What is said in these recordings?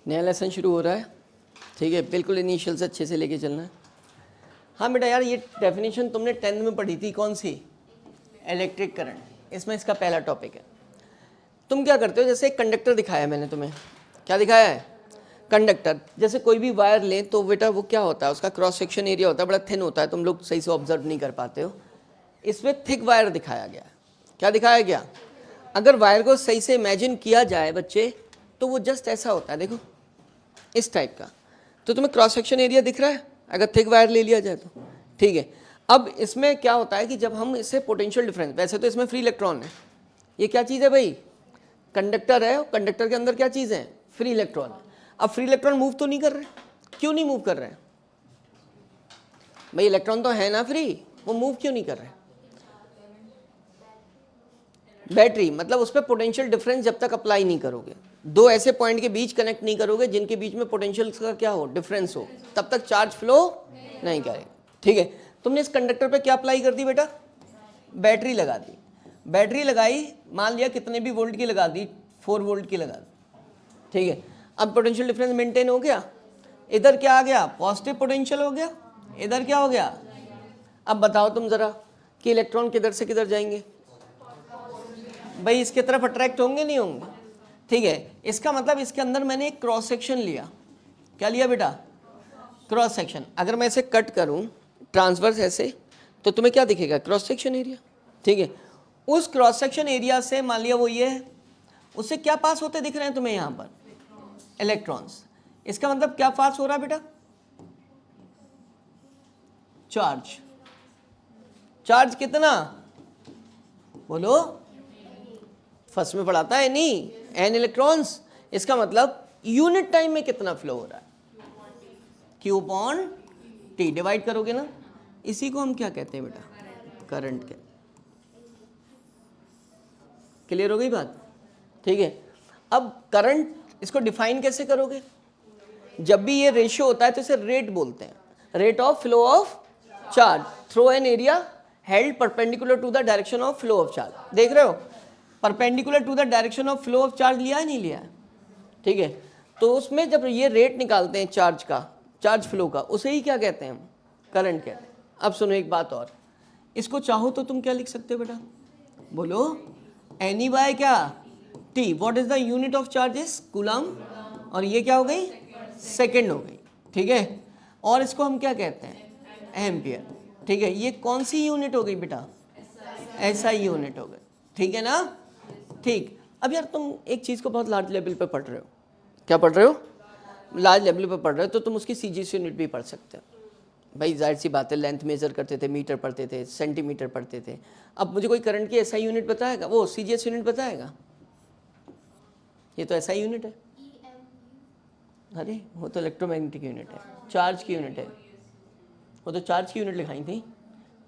नया लेसन शुरू हो रहा है, ठीक है, बिल्कुल इनिशियल से अच्छे से लेके चलना है। हाँ बेटा यार, ये डेफिनेशन तुमने 10th में पढ़ी थी, कौन सी? Electric current. इसमें इसका पहला टॉपिक है। तुम क्या करते हो, जैसे एक कंडक्टर दिखाया है मैंने तुम्हें, क्या दिखाया है? कंडक्टर। जैसे कोई भी वायर लें तो बेटा वो क्या होता है, उसका क्रॉस सेक्शन एरिया होता है, बड़ा थिन होता है, तुम लोग सही से ऑब्जर्व नहीं कर पाते हो। इसमें थिक वायर दिखाया गया है। क्या दिखाया गया? अगर वायर को सही से इमेजिन किया जाए बच्चे, तो वो जस्ट ऐसा होता है, देखो इस टाइप का। तो तुम्हें क्रॉस सेक्शन एरिया दिख रहा है अगर थिक वायर ले लिया जाए तो, ठीक है। अब इसमें क्या होता है कि जब हम इससे पोटेंशियल डिफरेंस, वैसे तो इसमें फ्री इलेक्ट्रॉन है, ये क्या चीज़ है भाई? कंडक्टर है, और कंडक्टर के अंदर क्या चीज़ है? फ्री इलेक्ट्रॉन है। अब फ्री इलेक्ट्रॉन मूव तो नहीं कर रहे, क्यों नहीं मूव कर रहे हैं भाई? इलेक्ट्रॉन तो है ना फ्री, वो मूव क्यों नहीं कर रहे? बैटरी, मतलब उस पर पोटेंशियल डिफरेंस जब तक अप्लाई नहीं करोगे, दो ऐसे पॉइंट के बीच कनेक्ट नहीं करोगे जिनके बीच में पोटेंशियल का क्या हो, डिफरेंस हो, तब तक चार्ज फ्लो नहीं करेगा, ठीक है। तुमने इस कंडक्टर पे क्या अप्लाई कर दी बेटा? बैटरी लगा दी। बैटरी लगाई, मान लिया कितने भी वोल्ट की लगा दी, 4 वोल्ट की लगा दी, ठीक है। अब पोटेंशियल डिफरेंस मेंटेन हो गया, इधर क्या आ गया? पॉजिटिव पोटेंशियल हो गया, इधर क्या हो गया? अब बताओ तुम जरा कि इलेक्ट्रॉन किधर से किधर जाएंगे भाई? इसके तरफ अट्रैक्ट होंगे नहीं होंगे, ठीक है। इसका मतलब इसके अंदर मैंने एक क्रॉस सेक्शन लिया। क्या लिया बेटा? Cross section. अगर मैं इसे कट करूं ट्रांसवर्स ऐसे, तो तुम्हें क्या दिखेगा? क्रॉस सेक्शन एरिया, ठीक है। उस क्रॉस सेक्शन एरिया से मान लिया वो ये है, उससे क्या पास होते दिख रहे हैं तुम्हें यहां पर? इलेक्ट्रॉन्स। इसका मतलब क्या पास हो रहा है बेटा? चार्ज। चार्ज कितना बोलो? फर्स्ट में पढ़ाता है नहीं, एन इलेक्ट्रॉन्स। इसका मतलब यूनिट टाइम में कितना फ्लो हो रहा है? Q upon T। डिवाइड करोगे ना, इसी को हम क्या कहते हैं बेटा? करंट के। क्लियर हो गई बात? ठीक है। अब करंट, इसको डिफाइन कैसे करोगे? जब भी ये रेशियो होता है तो इसे रेट बोलते हैं, rate of flow of charge through an area held perpendicular to the direction of flow of charge. देख रहे हो, perpendicular to the direction of flow of charge लिया है नहीं लिया है, ठीक है। तो उसमें जब ये रेट निकालते हैं चार्ज का, चार्ज फ्लो का, उसे ही क्या कहते हैं हम? करंट कहते हैं। अब सुनो एक बात और, इसको चाहो तो तुम क्या लिख सकते हो बेटा? बोलो, एनी बाय क्या? T. What is the unit of charges? Coulomb. और ये क्या हो गई? सेकेंड हो गई, ठीक है। और इसको हम क्या कहते हैं? एम्पियर, ठीक है। ये कौन सी यूनिट हो गई बेटा? एसआई यूनिट हो गई, ठीक है ना? ठीक। अब यार तुम एक चीज़ को बहुत लार्ज लेवल पे पढ़ रहे हो। क्या पढ़ रहे हो? लार्ज लेवल पे पढ़ रहे हो, तो तुम उसकी सीजीएस यूनिट भी पढ़ सकते हो भाई। जाहिर सी बात है, लेंथ मेजर करते थे, मीटर पढ़ते थे, सेंटीमीटर पढ़ते थे। अब मुझे कोई करंट की एसआई यूनिट बताएगा? वो सीजीएस यूनिट बताएगा? ये तो एसआई यूनिट है। अरे वो तो इलेक्ट्रोमैग्नेटिक यूनिट है, चार्ज की यूनिट है। वो तो चार्ज की यूनिट लिखाई थी।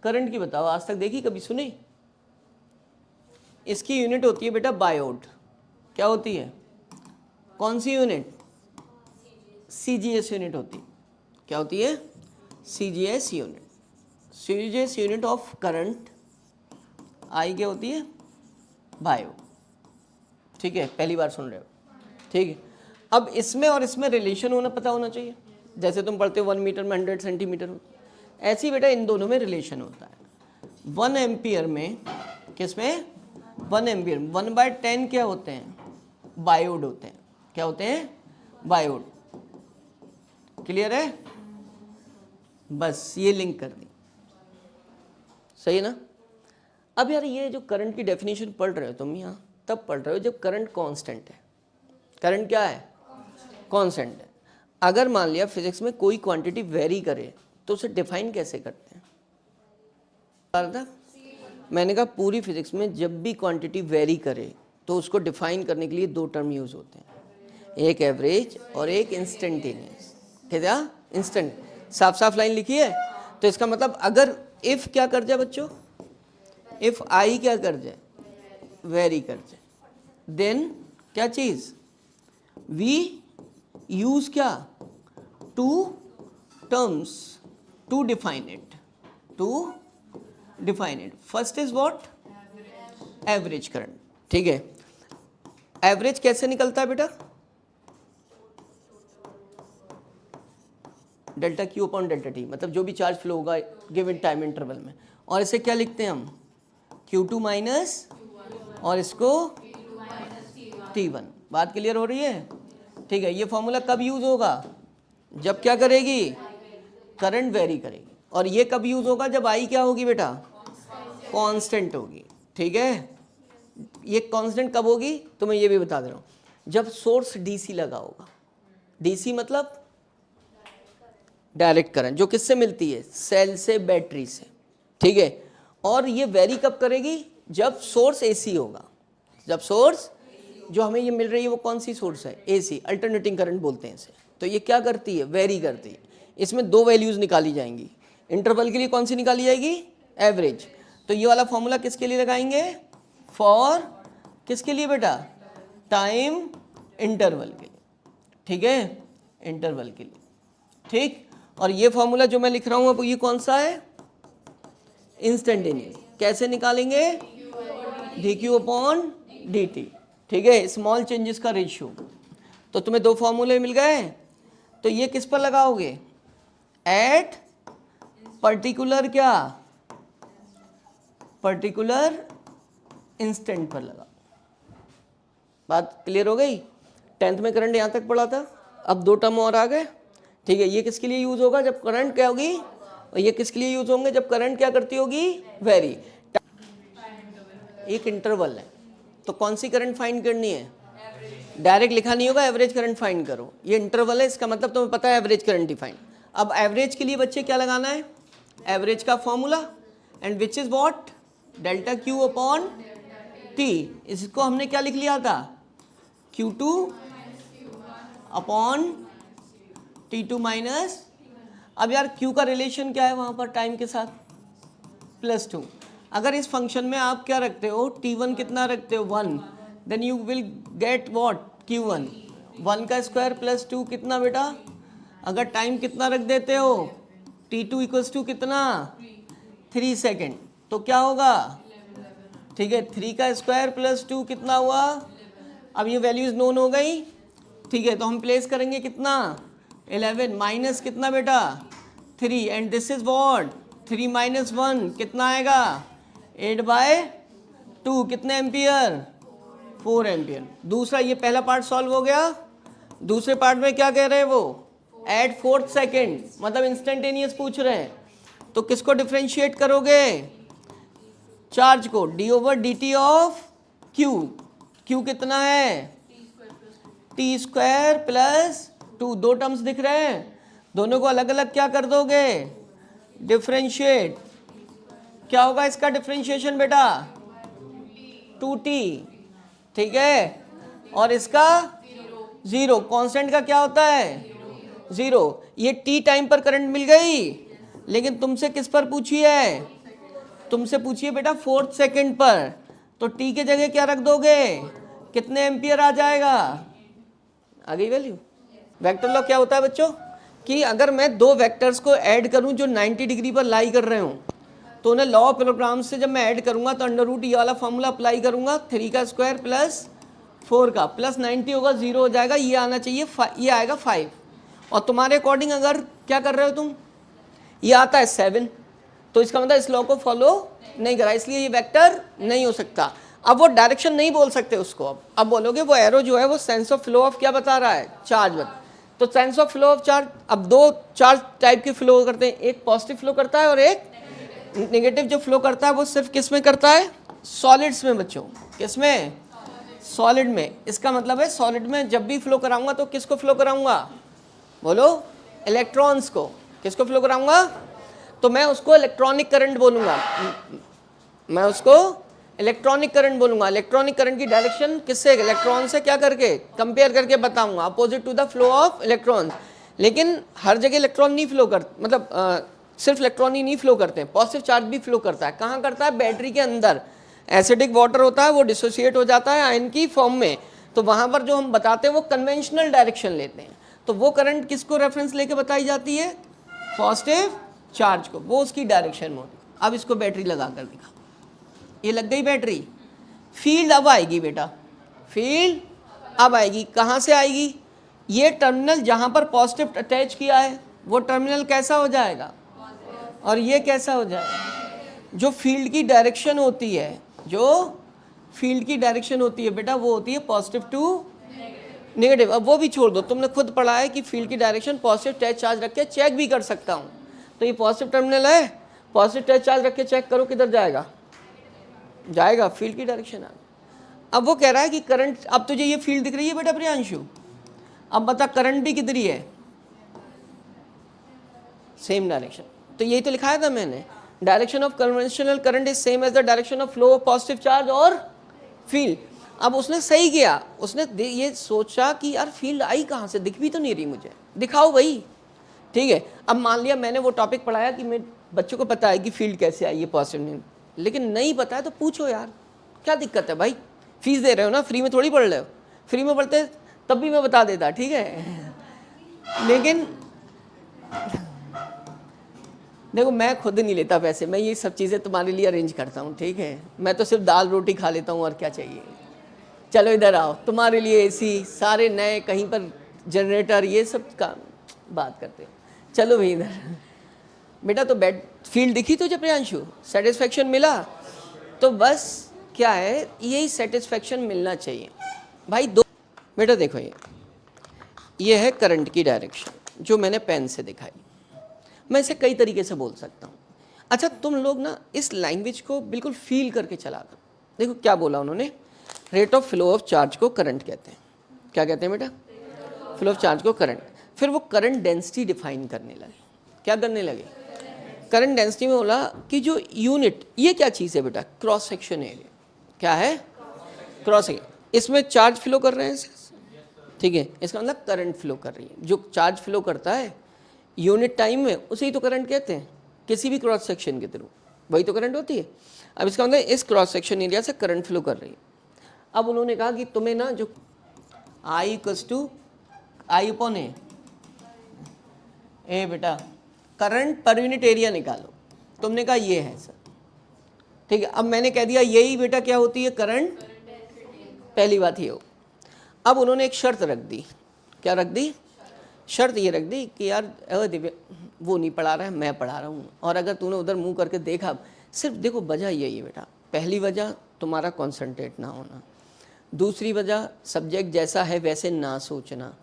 करंट की बताओ, आज तक देखी, कभी सुनी? इसकी यूनिट होती है बेटा बायोड। क्या होती है? कौन सी यूनिट? सीजीएस यूनिट होती है। क्या होती है? CGS unit. CGS unit of current I क्या होती है? बायो, ठीक है। पहली बार सुन रहे हो, ठीक है। अब इसमें और इसमें रिलेशन होना पता होना चाहिए। जैसे तुम पढ़ते हो 1 मीटर में 100 सेंटीमीटर होता है, ऐसे ही बेटा इन दोनों में रिलेशन होता है। 1 एम्पियर में, किस में? 1 एम्पियर 1/10 क्या होते हैं? बायोड होते हैं। क्या होते हैं? बायोड। क्लियर है? बस ये लिंक कर दी, सही है ना? अब यार ये जो करंट की डेफिनेशन पढ़ रहे हो तुम, यहाँ तब पढ़ रहे हो जब करंट कांस्टेंट है। करंट क्या है? कांस्टेंट है। अगर मान लिया फिजिक्स में कोई क्वांटिटी वेरी करे तो उसे डिफाइन कैसे करते हैं? था? मैंने कहा पूरी फिजिक्स में जब भी क्वांटिटी वेरी करे तो उसको डिफाइन करने के लिए 2 टर्म यूज होते हैं, एक एवरेज और एक इंस्टेंटेनियस। क्या? इंस्टेंट। साफ साफ लाइन लिखी है। तो इसका मतलब अगर इफ क्या कर जाए बच्चों? इफ आई क्या कर जाए? वेरी कर जाए, देन क्या चीज? वी यूज क्या? 2 terms to define it, to define it. First is what? Average current, ठीक है। एवरेज कैसे निकलता है बेटा? Delta Q upon delta T, मतलब जो भी चार्ज फ्लो होगा गिवन टाइम इंटरवल में। और इसे क्या लिखते हैं हम, Q2 माइनस, और इसको T1। बात क्लियर हो रही है? ठीक है। ये फॉर्मूला कब यूज होगा, जब क्या करेगी, करंट वेरी करेगी। और ये कब यूज होगा, जब आई क्या होगी बेटा, कांस्टेंट होगी। ठीक है। ये कांस्टेंट कब होगी, तो मैं ये भी बता दे रहा हूँ, जब सोर्स डीसी लगा होगा। डीसी मतलब डायरेक्ट करंट, जो किससे मिलती है, सेल से, बैटरी से। ठीक है। और ये वेरी कब करेगी, जब सोर्स एसी होगा। जब सोर्स जो हमें ये मिल रही है वो कौन सी सोर्स है, एसी, अल्टरनेटिंग करंट बोलते हैं इसे। तो ये क्या करती है, वेरी करती है। इसमें दो वैल्यूज निकाली जाएंगी। इंटरवल के लिए कौन सी निकाली जाएगी, एवरेज। तो ये वाला फॉर्मूला किसके लिए लगाएंगे, फॉर किसके लिए बेटा, टाइम इंटरवल के लिए। ठीक है, इंटरवल के लिए। ठीक। और ये फॉर्मूला जो मैं लिख रहा हूं अब ये कौन सा है, इंस्टेंटेनियस। कैसे निकालेंगे, dq अपॉन dt। ठीक है, स्मॉल चेंजेस का रेशियो। तो तुम्हें दो फॉर्मूले मिल गए। तो ये किस पर लगाओगे, एट पर्टिकुलर क्या, पर्टिकुलर इंस्टेंट पर लगाओ। बात क्लियर हो गई? 10th में करंट यहां तक पढ़ा था, अब दो टर्म और आ गए। ठीक है। ये किसके लिए यूज होगा, जब करंट क्या होगी, और ये किसके लिए यूज होंगे, जब करंट क्या करती होगी, वेरी। एक इंटरवल है, तो कौन सी करंट फाइंड करनी है, डायरेक्ट लिखा नहीं होगा, एवरेज करंट फाइंड करो। ये इंटरवल है, इसका मतलब तुम्हें पता है एवरेज करंट ही फाइंड। अब एवरेज के लिए बच्चे क्या लगाना है, एवरेज का formula, and which is what, delta Q upon T. इसको हमने क्या लिख लिया था, Q2 अपॉन T2 माइनस। अब यार Q का रिलेशन क्या है वहां पर टाइम के साथ, +2। अगर इस फंक्शन में आप क्या रखते हो, T1 कितना रखते हो, 1, then you will get what, Q1। 1 का स्क्वायर +2 कितना बेटा, अगर टाइम कितना रख देते हो, T2 इक्वल्स टू कितना, 3 सेकेंड, तो क्या होगा, ठीक है, 3 का स्क्वायर +2 कितना हुआ। अब ये वैल्यूज नोन हो गई। ठीक है, तो हम प्लेस करेंगे कितना, 11 माइनस कितना बेटा, 3, and this is what, 3 minus 1 कितना आएगा, 8/2 कितने एम्पियर, 4 एम्पियर। दूसरा, ये पहला पार्ट सॉल्व हो गया। दूसरे पार्ट में क्या कह रहे हैं वो, एट 4th सेकेंड, मतलब इंस्टेंटेनियस पूछ रहे हैं। तो किसको डिफ्रेंशिएट करोगे, चार्ज को, d/dt ऑफ q। q कितना है, t² + 2। दो टर्म्स दिख रहे हैं, दोनों को अलग अलग क्या कर दोगे, डिफ्रेंशिएट। क्या होगा इसका डिफ्रेंशिएशन बेटा, 2t। ठीक है। और इसका 0। कांस्टेंट का क्या होता है, 0। ये t टाइम पर करंट मिल गई, लेकिन तुमसे किस पर पूछी है, तुमसे पूछिए बेटा 4th सेकेंड पर। तो t के जगह क्या रख दोगे, कितने एम्पियर आ जाएगा, आ गई वैल्यू। वेक्टर लॉ क्या होता है बच्चों, कि अगर मैं दो वेक्टर्स को ऐड करूं जो 90 डिग्री पर लाई कर रहे हूं, तो उन्हें लॉ ऑफ प्रोग्राम से जब मैं ऐड करूंगा तो अंडर रूट ये वाला फॉर्मूला अप्लाई करूंगा, 3 का स्क्वायर + 4 का +90 होगा, 0 हो जाएगा, ये आना चाहिए, ये आएगा 5। और तुम्हारे अकॉर्डिंग अगर क्या कर रहे हो तुम, ये आता है 7, तो इसका मतलब इस लॉ को फॉलो नहीं करा, इसलिए ये वेक्टर नहीं हो सकता। अब वो डायरेक्शन नहीं बोल सकते उसको, अब बोलोगे वो एरो जो है वो सेंस ऑफ फ्लो ऑफ क्या बता रहा है, चार्ज बता। तो sense of flow of charge, अब दो चार्ज टाइप के फ्लो करते हैं, एक पॉजिटिव फ्लो करता है और एक नेगेटिव जो फ्लो करता है वो सिर्फ किस में करता है, सॉलिड्स में बच्चों। किस में, सॉलिड में। इसका मतलब है सॉलिड में जब भी फ्लो कराऊंगा तो किसको फ्लो कराऊंगा, बोलो, इलेक्ट्रॉन्स को। किसको फ्लो कराऊंगा, तो मैं उसको इलेक्ट्रॉनिक करंट बोलूंगा, मैं उसको इलेक्ट्रॉनिक करंट बोलूंगा। इलेक्ट्रॉनिक करंट की डायरेक्शन किससे, इलेक्ट्रॉन से क्या करके, कंपेयर करके बताऊंगा, opposite to the flow of electrons. लेकिन हर जगह इलेक्ट्रॉन नहीं फ्लो कर, मतलब सिर्फ इलेक्ट्रॉन ही नहीं फ्लो करते हैं, पॉजिटिव चार्ज भी फ्लो करता है। कहाँ करता है, बैटरी के अंदर। एसिडिक वाटर होता है, वो डिसोसिएट हो जाता है आयन की फॉर्म में, तो वहाँ पर जो हम बताते हैं वो कन्वेंशनल डायरेक्शन लेते हैं। तो वो करंट किसको रेफरेंस लेके बताई जाती है, पॉजिटिव चार्ज को, वो उसकी डायरेक्शन में होती है। अब इसको बैटरी लगा कर दिखा, ये लग गई बैटरी। फील्ड अब आएगी बेटा, फील्ड अब आएगी। कहाँ से आएगी, ये टर्मिनल जहाँ पर पॉजिटिव अटैच किया है वो टर्मिनल कैसा हो जाएगा और ये कैसा हो जाएगा। जो फील्ड की डायरेक्शन होती है, जो फील्ड की डायरेक्शन होती है बेटा, वो होती है पॉजिटिव टू नेगेटिव। अब वो भी छोड़ दो, तुमने खुद पढ़ा है कि फील्ड की डायरेक्शन पॉजिटिव टच चार्ज रख के चेक भी कर सकता हूँ। तो ये पॉजिटिव टर्मिनल है, पॉजिटिव टच चार्ज रख के चेक करो, किधर जाएगा, जाएगा फील्ड की डायरेक्शन आ। अब वो कह रहा है कि करंट, अब तुझे ये फील्ड दिख रही है बेटा प्रियांशु, अब बता करंट भी किधर ही है, सेम डायरेक्शन। तो यही तो लिखाया था मैंने, direction of conventional current is same as the direction of flow of positive charge और फील्ड। अब उसने सही किया, उसने ये सोचा कि यार फील्ड आई कहाँ से, दिख भी तो नहीं रही मुझे, दिखाओ भाई। ठीक है, अब मान लिया मैंने वो टॉपिक पढ़ाया कि मैं बच्चों को पता है कि फील्ड कैसे आई है पॉजिटिव नहीं, लेकिन नहीं पता है तो पूछो यार, क्या दिक्कत है भाई, फीस दे रहे हो ना, फ्री में थोड़ी पढ़ रहे हो, फ्री में पढ़ते तब भी मैं बता देता, ठीक है। लेकिन देखो मैं खुद नहीं लेता पैसे, मैं ये सब चीज़ें तुम्हारे लिए अरेंज करता हूँ, ठीक है। मैं तो सिर्फ दाल रोटी खा लेता हूँ और क्या चाहिए। चलो इधर आओ, तुम्हारे लिए एसी, सारे नए, कहीं पर जनरेटर, ये सब का बात करते हो। चलो भाई इधर बेटा, तो बेड फील्ड दिखी तुझे प्रियांशु, सेटिस्फेक्शन मिला, तो बस क्या है, यही सेटिस्फेक्शन मिलना चाहिए भाई। दो बेटा देखो, ये है करंट की डायरेक्शन जो मैंने पेन से दिखाई, मैं इसे कई तरीके से बोल सकता हूँ। अच्छा तुम लोग ना इस लैंग्वेज को बिल्कुल फील करके चला दो। देखो क्या बोला उन्होंने, rate of flow of charge को करंट कहते हैं। क्या कहते हैं बेटा, फ्लो ऑफ चार्ज को करंट। फिर वो करंट डेंसिटी डिफाइन करने लगे। क्या करने लगे, करंट डेंसिटी में बोला कि जो यूनिट, ये क्या चीज़ है बेटा, क्रॉस सेक्शन एरिया। क्या है, क्रॉस सेक्शन, इसमें चार्ज फ्लो कर रहे हैं, ठीक है, इसका मतलब करंट फ्लो कर रही है। जो चार्ज फ्लो करता है यूनिट टाइम में, उसे ही तो करंट कहते हैं, किसी भी क्रॉस सेक्शन के थ्रू, वही तो करंट होती है। अब इसका मतलब इस क्रॉस सेक्शन एरिया से करंट फ्लो कर रही है। अब उन्होंने कहा कि तुम्हें ना जो आई इक्वल्स टू आई अपॉन ए बेटा, करंट पर यूनिट एरिया निकालो। तुमने कहा ये है सर, ठीक है। अब मैंने कह दिया यही बेटा क्या होती है, करंट, पहली बात ये हो। अब उन्होंने एक शर्त रख दी, क्या रख दी, शर्त ये रख दी कि यार दिव्या वो नहीं पढ़ा रहा है, मैं पढ़ा रहा हूँ, और अगर तूने उधर मुंह करके देखा, सिर्फ देखो वजह यही है बेटा, पहली वजह तुम्हारा कॉन्सेंट्रेट ना होना, दूसरी वजह सब्जेक्ट जैसा है वैसे ना सोचना,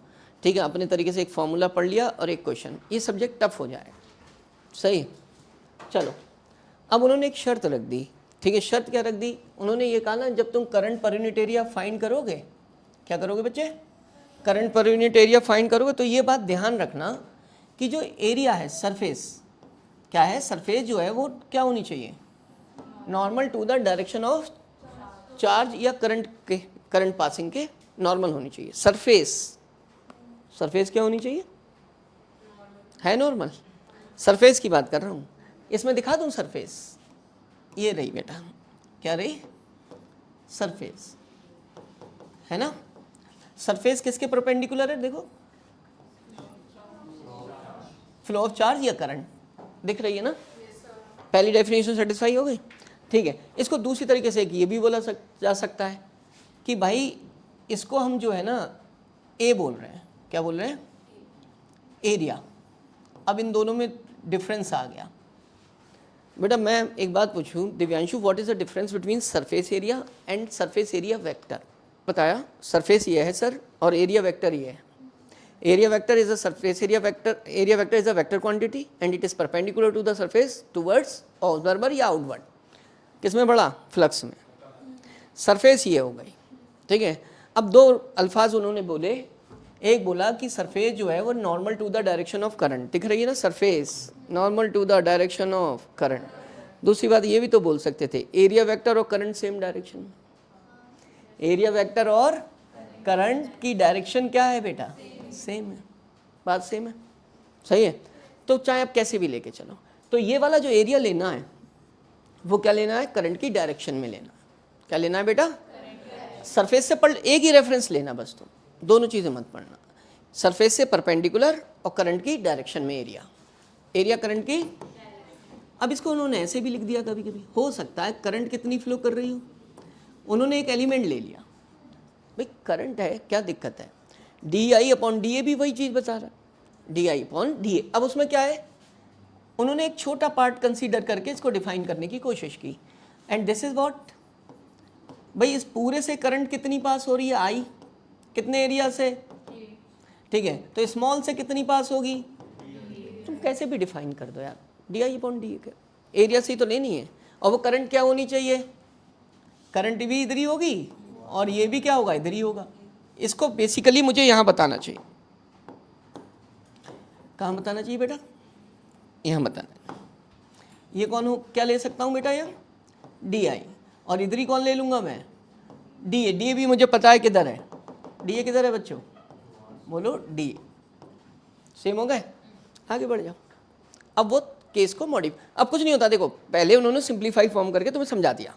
ठीक है। अपने तरीके से एक फॉर्मूला पढ़ लिया और एक क्वेश्चन, ये सब्जेक्ट टफ हो जाएगा, सही। चलो अब उन्होंने एक शर्त रख दी, ठीक है। शर्त क्या रख दी उन्होंने, ये कहा ना जब तुम current per unit area find करोगे, क्या करोगे बच्चे, current per unit area find करोगे, तो ये बात ध्यान रखना कि जो एरिया है, सरफेस, क्या है, सरफेस जो है वो क्या होनी चाहिए, normal to the direction of charge या करंट के, करंट पासिंग के नॉर्मल होनी चाहिए। सरफेस, सरफेस क्या होनी चाहिए, है नॉर्मल, सरफेस की बात कर रहा हूँ। इसमें दिखा दूँ सरफेस, ये रही बेटा, क्या रही, सरफेस है ना। सरफेस किसके परपेंडिकुलर है, देखो, फ्लो ऑफ चार्ज या करंट, दिख रही है ना। पहली डेफिनेशन सेटिस्फाई हो गई, ठीक है। इसको दूसरी तरीके से ये भी बोला जा सकता है कि भाई इसको हम जो है ना ए बोल रहे हैं, क्या बोल रहे हैं, एरिया। अब इन दोनों में डिफरेंस आ गया बेटा। मैं एक बात पूछूं Divyanshu, what is the difference between surface area and surface area vector. बताया, सरफेस ये है सर और एरिया वेक्टर ये है। Area vector is a surface area vector, area vector is a vector quantity and it is perpendicular to the surface towards observer या outward. किसमें बढ़ा, flux में। सरफेस ये हो गई, ठीक है। अब दो अल्फाज उन्होंने बोले, एक बोला कि सरफेस जो है वो normal to the direction of current, दिख रही है ना, surface normal to the direction of current. दूसरी बात ये भी तो बोल सकते थे, एरिया वेक्टर और current same direction. Area vector और करंट की डायरेक्शन क्या है बेटा, सेम है, बात सेम है, सही है। तो चाहे आप कैसे भी लेके चलो, तो ये वाला जो एरिया लेना है वो क्या लेना है, करंट की डायरेक्शन में लेना। क्या लेना है बेटा, सरफेस से पढ़, एक ही रेफरेंस लेना बस, तुम दोनों चीज़ें मत पढ़ना, सरफेस से परपेंडिकुलर और करंट की डायरेक्शन में एरिया, एरिया करंट की। अब इसको उन्होंने ऐसे भी लिख दिया, कभी कभी हो सकता है करंट कितनी फ्लो कर रही हो, उन्होंने एक एलिमेंट ले लिया, भाई करंट है क्या दिक्कत है, D I upon D A भी वही चीज़ बता रहा है, di/dA। अब उसमें क्या है, उन्होंने एक छोटा पार्ट कंसीडर करके इसको डिफाइन करने की कोशिश की, एंड दिस इज व्हाट, भाई इस पूरे से करंट कितनी पास हो रही है, आई, कितने एरिया से, ठीक है, तो स्मॉल से कितनी पास होगी, तुम कैसे भी डिफाइन कर दो यार, di/dA, एरिया से ही तो लेनी है, और वो करंट क्या होनी चाहिए, करंट भी इधर ही होगी और ये भी क्या होगा, इधर ही होगा। इसको बेसिकली मुझे यहाँ बताना चाहिए, कहाँ बताना चाहिए बेटा, यहाँ बताना है। ये कौन हो, क्या ले सकता हूँ बेटा, यहाँ di, और इधर ही कौन ले लूँगा मैं, dA भी मुझे पता है किधर है, dA किधर है बच्चों, बोलो dA, सेम हो गए, आगे बढ़ जाओ। अब वो केस को अब कुछ नहीं होता, देखो पहले उन्होंने सिंप्लीफाई फॉर्म करके तुम्हें समझा दिया,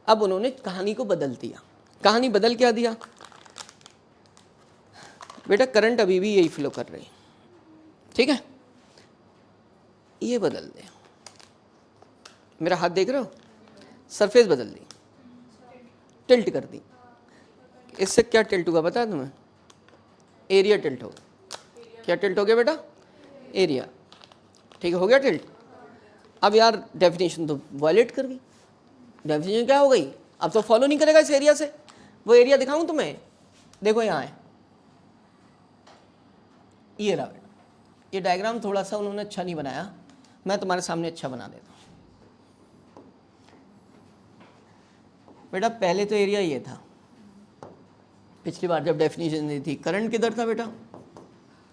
अब उन्होंने कहानी को बदल दिया। कहानी बदल क्या दिया बेटा, करंट अभी भी यही फ्लो कर रही है, ठीक है, ये बदल दे, मेरा हाथ देख रहे हो, सरफेस बदल दी, टिल्ट कर दी, इससे क्या टिल्ट हुआ पता है तुम्हें, एरिया टिल्ट हो गया। क्या टिल्ट हो गया बेटा, एरिया, ठीक है, हो गया टिल्ट। अब यार डेफिनेशन तो वायलेट कर गई, डेफिनेशन क्या हो गई, अब तो फॉलो नहीं करेगा इस एरिया से। वो एरिया दिखाऊं तुम्हें, देखो यहाँ है, ये रहा बेटा, ये डायग्राम थोड़ा सा उन्होंने अच्छा नहीं बनाया, मैं तुम्हारे सामने अच्छा बना देता हूँ। बेटा पहले तो एरिया ये था, पिछली बार जब डेफिनेशन दी थी, करंट किधर था बेटा,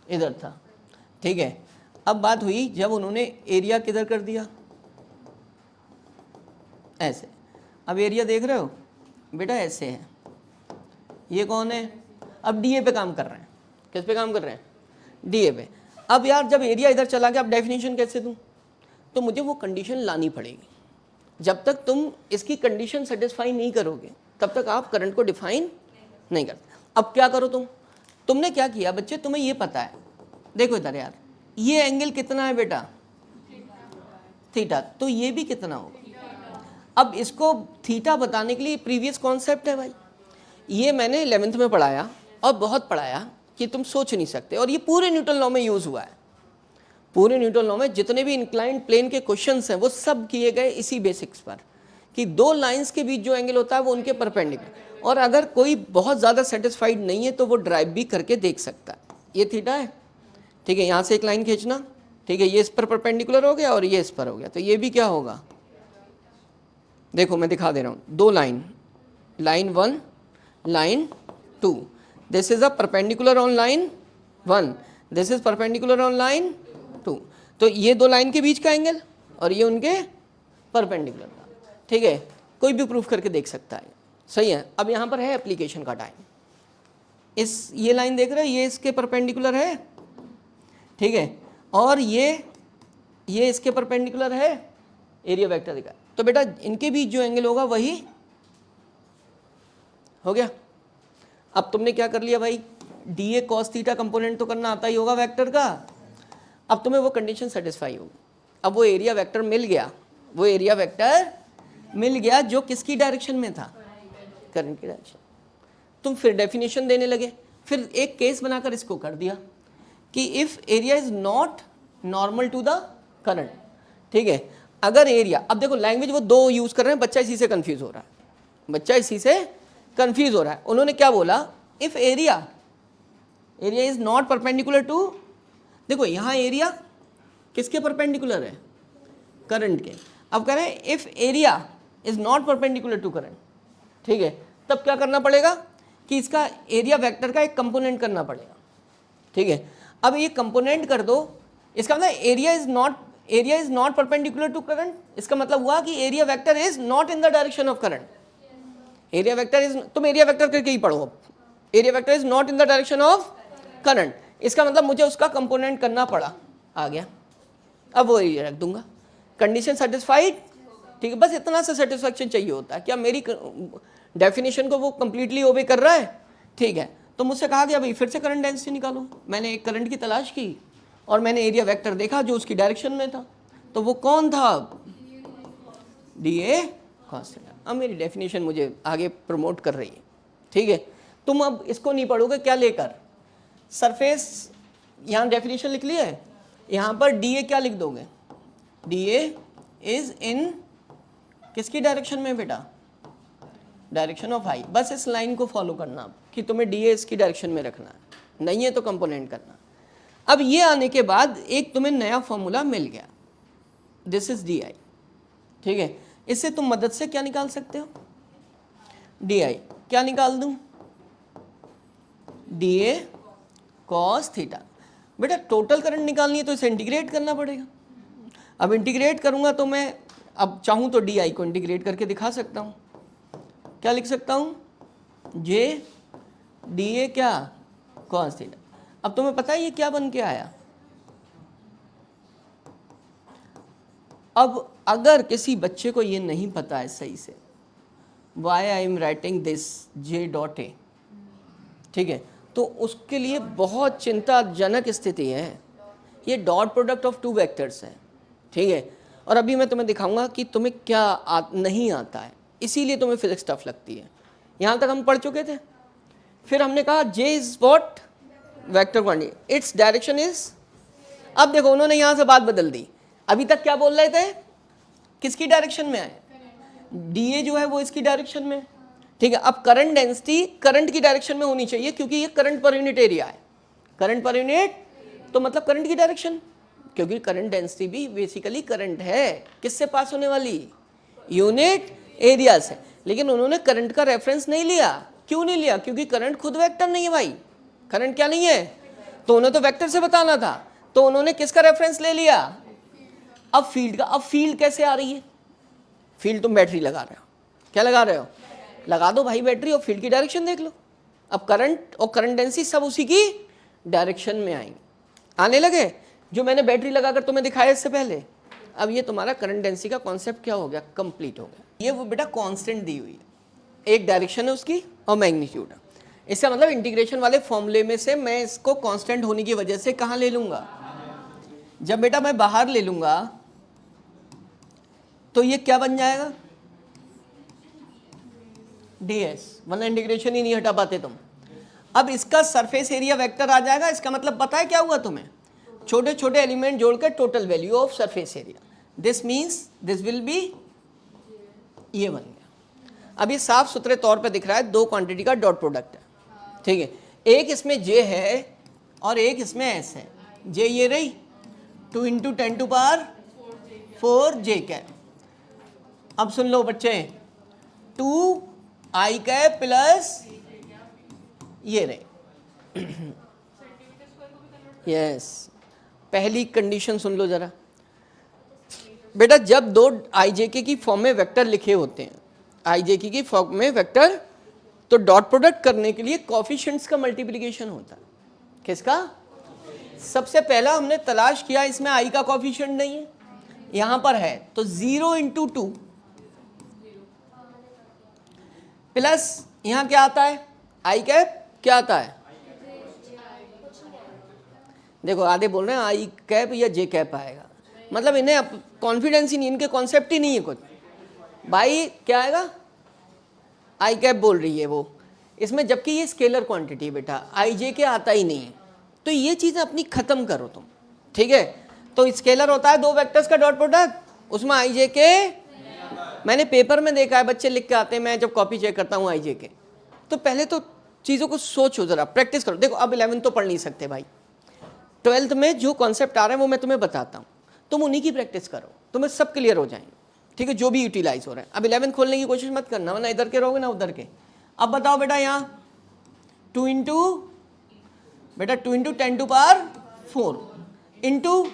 इधर था, ठीक है। अब बात हुई जब उन्होंने एरिया किधर कर दिया, ऐसे, अब एरिया देख रहे हो बेटा, ऐसे है, ये कौन है, अब DA पे काम कर रहे हैं, किस पे काम कर रहे हैं, DA पे। अब यार जब एरिया इधर चला गया, अब डेफिनेशन कैसे दूं, तो मुझे वो कंडीशन लानी पड़ेगी। जब तक तुम इसकी कंडीशन सेटिस्फाई नहीं करोगे तब तक आप करंट को डिफाइन नहीं करते। अब क्या करो तुमने क्या किया बच्चे, तुम्हें ये पता है, देखो इधर यार, ये एंगल कितना है बेटा, थीटा, तो ये भी कितना होगा। अब इसको थीटा बताने के लिए प्रीवियस कॉन्सेप्ट है भाई, ये मैंने 11th में पढ़ाया और बहुत पढ़ाया कि तुम सोच नहीं सकते, और ये पूरे न्यूटन लॉ में यूज हुआ है। पूरे न्यूटन लॉ में जितने भी इंक्लाइंड प्लेन के क्वेश्चंस हैं वो सब किए गए इसी बेसिक्स पर, कि दो लाइंस के बीच जो एंगल होता है वो उनके परपेंडिकुलर, और अगर कोई बहुत ज़्यादा सेटिस्फाइड नहीं है तो वो ड्राइव भी करके देख सकता है। ये थीटा है, ठीक है, यहाँ से एक लाइन खींचना, ठीक है, ये इस पर परपेंडिकुलर हो गया और ये इस पर हो गया, तो ये भी क्या होगा, देखो मैं दिखा दे रहा हूँ, दो line, line 1, line 2, this is a perpendicular on line 1, this is perpendicular on line 2, तो ये दो लाइन के बीच का एंगल और ये उनके परपेंडिकुलर का, ठीक है, कोई भी प्रूफ करके देख सकता है, सही है। अब यहाँ पर है एप्लीकेशन का टाइम, इस ये लाइन देख रहे हो, ये इसके परपेंडिकुलर है, ठीक है, और ये इसके परपेंडिकुलर है, एरिया वेक्टर दिखा, तो बेटा इनके बीच जो एंगल होगा वही हो गया। अब तुमने क्या कर लिया भाई, DA cos थीटा कंपोनेंट तो करना आता ही होगा वेक्टर का, अब तुम्हें वो कंडीशन सेटिस्फाई होगी, अब वो एरिया वेक्टर मिल गया, वो एरिया वेक्टर मिल गया जो किसकी डायरेक्शन में था, करंट की डायरेक्शन। तुम फिर डेफिनेशन देने लगे, फिर एक केस बनाकर इसको कर दिया कि if area is not normal to the current, ठीक है, अगर एरिया, अब देखो लैंग्वेज वो दो यूज कर रहे हैं, बच्चा इसी से कंफ्यूज हो रहा है, बच्चा इसी से कंफ्यूज हो रहा है। उन्होंने क्या बोला, if area is not perpendicular to, देखो यहाँ एरिया किसके परपेंडिकुलर है, करंट के, अब कह रहे हैं if area is not perpendicular to current, ठीक है, तब क्या करना पड़ेगा कि इसका एरिया वेक्टर का एक कंपोनेंट करना पड़ेगा, ठीक है। अब ये कंपोनेंट कर दो, इसका मतलब area is not perpendicular to current, इसका मतलब हुआ कि area vector is not in the direction of current, area vector is, तुम एरिया वेक्टर करके ही पढ़ो, area vector is not in the direction of current, इसका मतलब मुझे उसका कंपोनेंट करना पड़ा, आ गया, अब वो एरिया रख दूंगा, कंडीशन सेटिस्फाइड, ठीक है, बस इतना सा सेटिस्फैक्शन चाहिए होता है, क्या मेरी डेफिनेशन को वो कंप्लीटली ओबे कर रहा है, ठीक है। तो मुझसे कहा गया भाई फिर से करंट डेंसिटी निकालो, मैंने एक करंट की तलाश की और मैंने एरिया वेक्टर देखा जो उसकी डायरेक्शन में था, तो वो कौन था, DA cos थीटा। अब मेरी डेफिनेशन मुझे आगे प्रमोट कर रही है, ठीक है। तुम अब इसको नहीं पढ़ोगे क्या लेकर, सरफेस यहाँ डेफिनेशन लिख लिया है, यहाँ पर डी ए क्या लिख दोगे, डी ए इज इन किसकी डायरेक्शन में बेटा, डायरेक्शन ऑफ आई। बस इस लाइन को फॉलो करना कि तुम्हें डी ए इसकी डायरेक्शन में रखना है, नहीं है तो कंपोनेंट करना। अब ये आने के बाद एक तुम्हें नया फॉर्मूला मिल गया, दिस इज डी आई, ठीक है। इससे तुम मदद से क्या निकाल सकते हो, डी आई क्या निकाल दूं, डी ए कॉस थीटा। बेटा टोटल करंट निकालनी है तो इसे इंटीग्रेट करना पड़ेगा। अब इंटीग्रेट करूंगा तो मैं अब चाहूं तो डी आई को इंटीग्रेट करके दिखा सकता हूं, क्या लिख सकता हूं, जे डी ए क्या कॉस थीटा। अब तुम्हें पता है ये क्या बन के आया। अब अगर किसी बच्चे को ये नहीं पता है सही से why I am writing this J dot A, ठीक है, तो उसके लिए बहुत चिंताजनक स्थिति है। ये dot product of two vectors है, ठीक है। और अभी मैं तुम्हें दिखाऊंगा कि तुम्हें क्या नहीं आता है, इसीलिए तुम्हें फिजिक्स टफ लगती है। यहाँ तक हम पढ़ चुके थे, फिर हमने कहा J is what, vector quantity, its direction is. अब देखो उन्होंने यहाँ से बात बदल दी, अभी तक क्या बोल रहे थे, किसकी डायरेक्शन में आए, डी ए जो है वो इसकी डायरेक्शन में, ठीक है। अब करंट डेंसिटी करंट की डायरेक्शन में होनी चाहिए क्योंकि ये करंट पर यूनिट एरिया है, करंट पर यूनिट तो मतलब करंट की डायरेक्शन, क्योंकि करंट डेंसिटी भी बेसिकली करंट है किससे पास होने वाली, यूनिट एरिया से। लेकिन उन्होंने करंट का रेफरेंस नहीं लिया, क्यों नहीं लिया, क्योंकि करंट खुद वेक्टर नहीं है भाई, करंट क्या नहीं है, तो उन्हें तो वेक्टर से बताना था, तो उन्होंने किसका रेफरेंस ले लिया, अब फील्ड का। अब फील्ड कैसे आ रही है, फील्ड तुम बैटरी लगा रहे हो, क्या लगा रहे हो, लगा दो भाई बैटरी और फील्ड की डायरेक्शन देख लो। अब करंट और करंट डेंसिटी सब उसी की डायरेक्शन में आएंगे, आने लगे, जो मैंने बैटरी लगाकर तुम्हें दिखाया इससे पहले। अब ये तुम्हारा करंट डेंसिटी का कॉन्सेप्ट क्या हो गया, कंप्लीट हो गया। ये वो बेटा कांस्टेंट दी हुई है, एक डायरेक्शन है उसकी और मैग्नीट्यूड है। इसका मतलब इंटीग्रेशन वाले फॉर्मूले में से मैं इसको कांस्टेंट होने की वजह से कहाँ ले लूंगा, जब बेटा मैं बाहर ले लूंगा तो ये क्या बन जाएगा, ds, वरना इंटीग्रेशन ही नहीं हटा पाते तुम। अब इसका सरफेस एरिया वेक्टर आ जाएगा, इसका मतलब पता है क्या हुआ तुम्हें, छोटे छोटे एलिमेंट जोड़कर total value of surface area, this means this will be, ये बन गया। अब ये साफ सुथरे तौर पे दिख रहा है दो क्वांटिटी का डॉट प्रोडक्ट है, ठीक है। एक इसमें j है और एक इसमें s है, j ये रही 2 × 10⁴ j कैप। अब सुन लो बच्चे, 2 i कैप प्लस ये रहे, यस। पहली कंडीशन सुन लो जरा बेटा, जब दो IJK की फॉर्म में वेक्टर लिखे होते हैं, IJK की फॉर्म में वेक्टर, तो डॉट प्रोडक्ट करने के लिए कोएफिशिएंट्स का मल्टीप्लिकेशन होता है, किसका, सबसे पहला हमने तलाश किया इसमें i का कोएफिशिएंट नहीं है, यहां पर है, तो 0 × 2 प्लस यहां क्या आता है, i कैप क्या आता है, देखो आधे बोल रहे हैं i कैप या j कैप आएगा, मतलब इन्हें कॉन्फिडेंस ही नहीं, इनके कॉन्सेप्ट ही नहीं है कुछ भाई, क्या आएगा, i कैप बोल रही है वो इसमें, जबकि ये स्केलर क्वांटिटी बेटा, IJK आता ही नहीं है। तो ये चीज़ अपनी खत्म करो तुम, ठीक है। तो स्केलर होता है दो वेक्टर्स का डॉट प्रोडक्ट, उसमें IJK, मैंने पेपर में देखा है बच्चे लिख के आते हैं, मैं जब कॉपी चेक करता हूँ IJK, तो पहले तो चीज़ों को सोचो जरा, प्रैक्टिस करो। देखो अब 11th तो पढ़ नहीं सकते भाई, 12th में जो कॉन्सेप्ट आ रहे हैं वो मैं तुम्हें बताता हूँ, तुम उन्हीं की प्रैक्टिस करो, तुम्हें सब क्लियर हो जाएंगे, ठीक है, जो भी यूटिलाइज हो रहा है। अब 11th खोलने की कोशिश मत करना, वरना इधर के रहोगे ना उधर के। अब बताओ बेटा, यहाँ 2 × बेटा 2 × 10⁴ इंटू,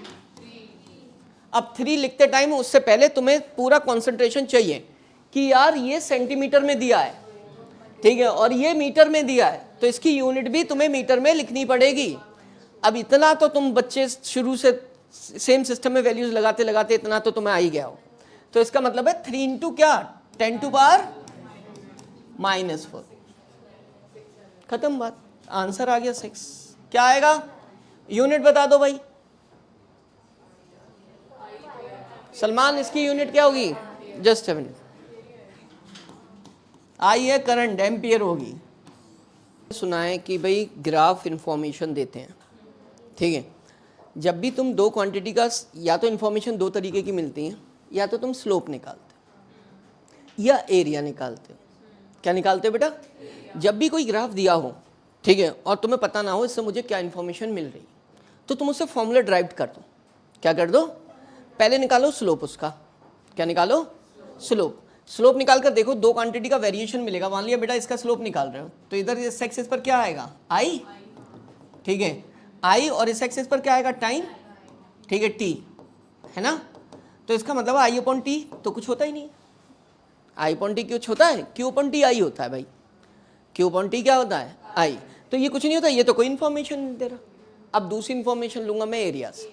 अब 3 लिखते टाइम उससे पहले तुम्हें पूरा कंसंट्रेशन चाहिए कि यार ये सेंटीमीटर में दिया है, ठीक है, और ये मीटर में दिया है, तो इसकी यूनिट भी तुम्हें मीटर में लिखनी पड़ेगी। अब इतना तो तुम बच्चे शुरू से सेम सिस्टम में वैल्यूज लगाते लगाते इतना तो तुम्हें आ ही गया हो, तो इसका मतलब है 3 × क्या 10⁻⁻⁴, खत्म बात, आंसर आ गया 6। क्या आएगा, यूनिट बता दो भाई सलमान, इसकी यूनिट क्या होगी, जस्ट 7, आई है करंट, एम्पियर होगी। सुना है कि भाई ग्राफ इंफॉर्मेशन देते हैं, ठीक है, जब भी तुम दो क्वांटिटी का या तो इन्फॉर्मेशन दो तरीके की मिलती हैं, या तो तुम स्लोप निकालते हो या एरिया निकालते हो। क्या निकालते हो बेटा? जब भी कोई ग्राफ दिया हो, ठीक है, और तुम्हें पता ना हो इससे मुझे क्या इन्फॉर्मेशन मिल रही, तो तुम उससे फॉर्मूला ड्राइव कर दो। क्या कर दो? पहले निकालो स्लोप उसका। क्या निकालो? स्लोप। स्लोप निकाल कर देखो, दो क्वांटिटी का वेरिएशन मिलेगा। मान लिया बेटा इसका स्लोप निकाल रहे हो, तो इधर इस एक्सिस पर क्या आएगा? आई, ठीक है, आई, और इस एक्सिस पर क्या आएगा? टाइम, ठीक है, टी, है ना। तो इसका मतलब आई अपॉन टी तो कुछ होता ही नहीं। आई अपॉन टी कुछ होता है? क्यू अपॉन टी आई होता है भाई। क्यू अपॉन टी क्या होता है? आई। तो ये कुछ नहीं होता, ये तो कोई इन्फॉर्मेशन नहीं दे रहा। अब दूसरी इन्फॉर्मेशन लूंगा मैं एरिया से,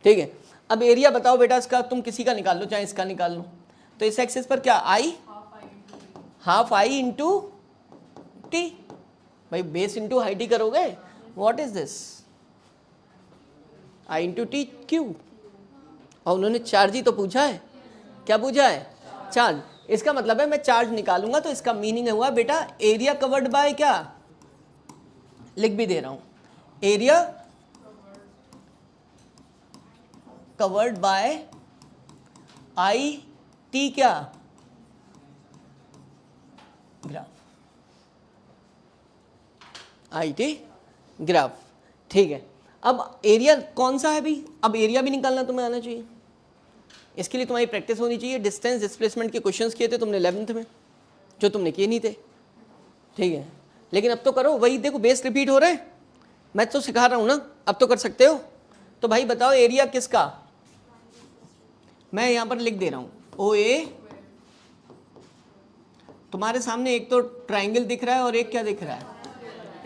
ठीक है। अब एरिया बताओ बेटा इसका, तुम किसी का निकाल लो, चाहे इसका निकाल लो। तो इस एक्सिस पर क्या? आई, हाफ आई इंटू टी। भाई बेस इंटू हाइट ही करोगे। What is this? I into T Q. और उन्होंने चार्ज ही तो पूछा है। क्या पूछा है? चार्ज। इसका मतलब है मैं चार्ज निकालूंगा, तो इसका मीनिंग हुआ बेटा एरिया कवर्ड बाय क्या? लिख भी दे रहा हूं, area covered by I T क्या? ग्राफ, आई टी ग्राफ, ठीक है। अब एरिया कौन सा है भाई? अब एरिया भी निकालना तुम्हें आना चाहिए। इसके लिए तुम्हारी प्रैक्टिस होनी चाहिए। डिस्टेंस डिस्प्लेसमेंट के क्वेश्चंस किए थे तुमने 11th में, जो तुमने किए नहीं थे, ठीक है। लेकिन अब तो करो, वही देखो बेस रिपीट हो रहे हैं। मैं तो सिखा रहा हूं ना, अब तो कर सकते हो। तो भाई बताओ एरिया किसका? मैं यहां पर लिख दे रहा हूं ओ ए। तुम्हारे सामने एक तो ट्राइंगल दिख रहा है और एक क्या दिख रहा है?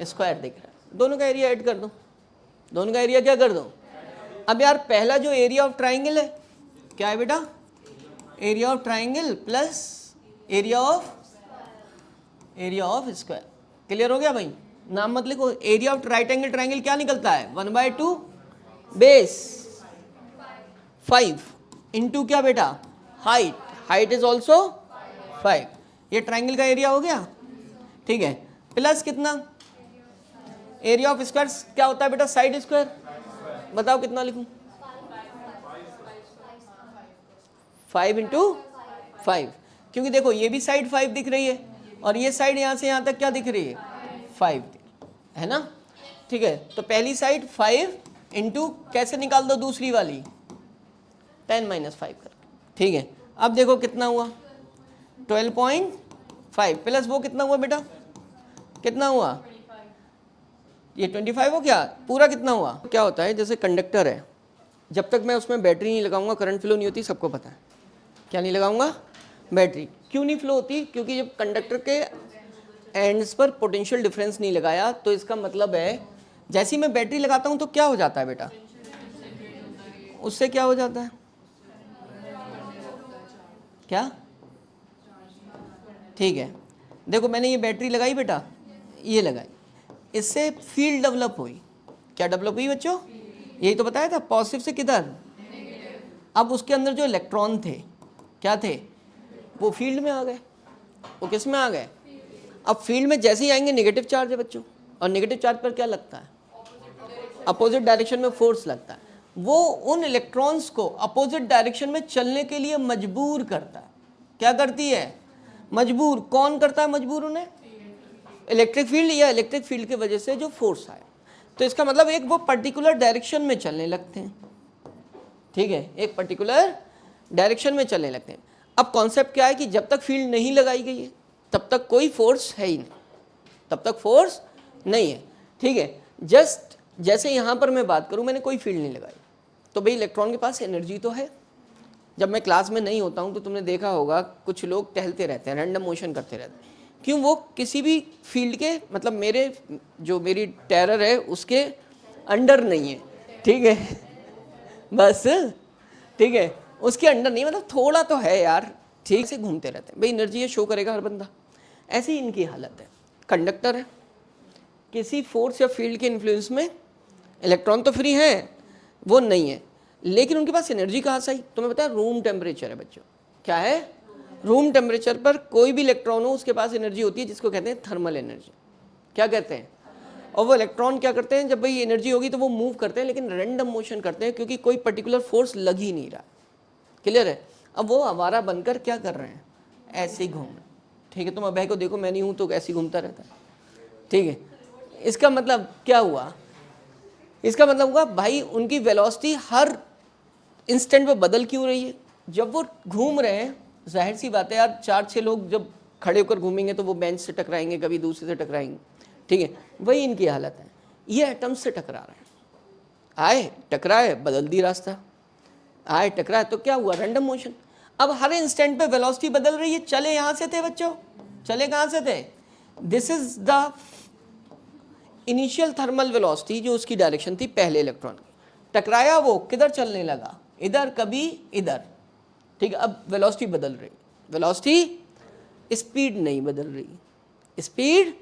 स्क्वायर दिख रहा है। दोनों का एरिया ऐड कर दो। दोनों का एरिया क्या कर दो? अब यार पहला जो एरिया ऑफ ट्राइंगल है क्या है बेटा? Area of triangle plus area of square. Clear हो गया भाई? नाम मत लिखो। Area of right angle triangle क्या निकलता है? 1/2 बेस 5 इंटू क्या बेटा? हाइट। Height is also 5। ये ट्राइंगल का एरिया हो गया, ठीक है। प्लस कितना? एरिया ऑफ स्क्वायर क्या होता है बेटा? Side square. बताओ कितना लिखूं? 5 इंटू 5, क्योंकि देखो ये भी साइड 5 दिख रही है और ये साइड यहाँ से यहाँ तक क्या दिख रही है? 5, है ना, ठीक है। तो पहली साइड 5 इंटू कैसे निकाल दो दूसरी वाली? 10 - 5 कर, ठीक है। अब देखो कितना हुआ? 12.5 प्लस वो कितना हुआ बेटा? कितना हुआ? ये 25 हो गया। पूरा कितना हुआ? क्या होता है, जैसे कंडक्टर है, जब तक मैं उसमें बैटरी नहीं लगाऊंगा करंट फ्लो नहीं होती, सबको पता है। क्या नहीं लगाऊंगा? बैटरी। क्यों नहीं फ्लो होती? क्योंकि जब कंडक्टर के एंड्स पर पोटेंशियल डिफरेंस नहीं लगाया, तो इसका मतलब है जैसे ही मैं बैटरी लगाता हूं तो क्या हो जाता है बेटा? उससे क्या हो जाता है? क्या? ठीक है, देखो मैंने ये बैटरी लगाई बेटा, ये लगाई, इससे फील्ड डेवलप हुई। क्या डेवलप हुई बच्चों? यही तो बताया था, पॉजिटिव से किधर? अब उसके अंदर जो इलेक्ट्रॉन थे क्या थे? वो फील्ड में आ गए। वो किस में आ गए? अब फील्ड में जैसे ही आएंगे नेगेटिव चार्ज है बच्चों, और नेगेटिव चार्ज पर क्या लगता है? अपोजिट डायरेक्शन में फोर्स लगता है। वो उन इलेक्ट्रॉन्स को अपोजिट डायरेक्शन में चलने के लिए मजबूर करता है। क्या करती है? मजबूर। कौन करता है मजबूर उन्हें? इलेक्ट्रिक फील्ड, या इलेक्ट्रिक फील्ड की वजह से जो फोर्स आया। तो इसका मतलब एक वो पर्टिकुलर डायरेक्शन में चलने लगते हैं, ठीक है, एक पर्टिकुलर डायरेक्शन में चलने लगते हैं। अब कॉन्सेप्ट क्या है कि जब तक फील्ड नहीं लगाई गई है तब तक कोई फोर्स है ही नहीं, तब तक फोर्स नहीं है, ठीक है। जस्ट जैसे यहाँ पर मैं बात करूँ, मैंने कोई फील्ड नहीं लगाई, तो भाई इलेक्ट्रॉन के पास एनर्जी तो है। जब मैं क्लास में नहीं होता हूँ तो तुमने देखा होगा कुछ लोग टहलते रहते हैं, रैंडम मोशन करते रहते हैं। क्यों? वो किसी भी फील्ड के, मतलब मेरी टेरर है उसके अंडर नहीं है, ठीक है, बस, ठीक है, उसके अंडर नहीं, मतलब थोड़ा तो है यार, ठीक से घूमते रहते हैं। भाई एनर्जी ये शो करेगा हर बंदा। ऐसी ही इनकी हालत है। कंडक्टर है, किसी फोर्स या फील्ड के इन्फ्लुएंस में इलेक्ट्रॉन तो फ्री हैं, वो नहीं है, लेकिन उनके पास एनर्जी कहाँ से आई? तुम्हें पता है रूम टेम्परेचर है बच्चों। क्या है? रूम टेम्परेचर पर कोई भी इलेक्ट्रॉन हो उसके पास एनर्जी होती है, जिसको कहते हैं थर्मल एनर्जी। क्या कहते हैं? और वो इलेक्ट्रॉन क्या करते हैं, जब भाई एनर्जी होगी तो वो मूव करते हैं, लेकिन रैंडम मोशन करते हैं क्योंकि कोई पर्टिकुलर फोर्स लग ही नहीं रहा। क्लियर है? अब वो आवारा बनकर क्या कर रहे हैं, ऐसे ही घूम रहे हैं। ठीक है, तुम अभय को देखो, मैं नहीं हूं तो ऐसे ही घूमता रहता है। ठीक है, इसका मतलब क्या हुआ, इसका मतलब हुआ भाई उनकी वेलोसिटी हर इंस्टेंट पे बदल क्यों रही है। जब वो घूम रहे हैं, जाहिर सी बात है यार, 4-6 लोग जब खड़े होकर घूमेंगे तो वो बेंच से टकराएंगे, कभी दूसरे से टकराएंगे। ठीक है, वही इनकी हालत है। ये एटम से टकरा रहे हैं, आए टकराए, बदल दी रास्ता, आए टकराए, तो क्या हुआ, रैंडम मोशन। अब हर इंस्टेंट पे वेलोसिटी बदल रही है। चले यहां से थे बच्चों, चले कहां से थे, this is the initial thermal velocity, जो उसकी डायरेक्शन थी पहले इलेक्ट्रॉन की। टकराया, वो किधर चलने लगा, इधर, कभी इधर। ठीक है, अब वेलोसिटी बदल रही, वेलोसिटी, स्पीड नहीं बदल रही। स्पीड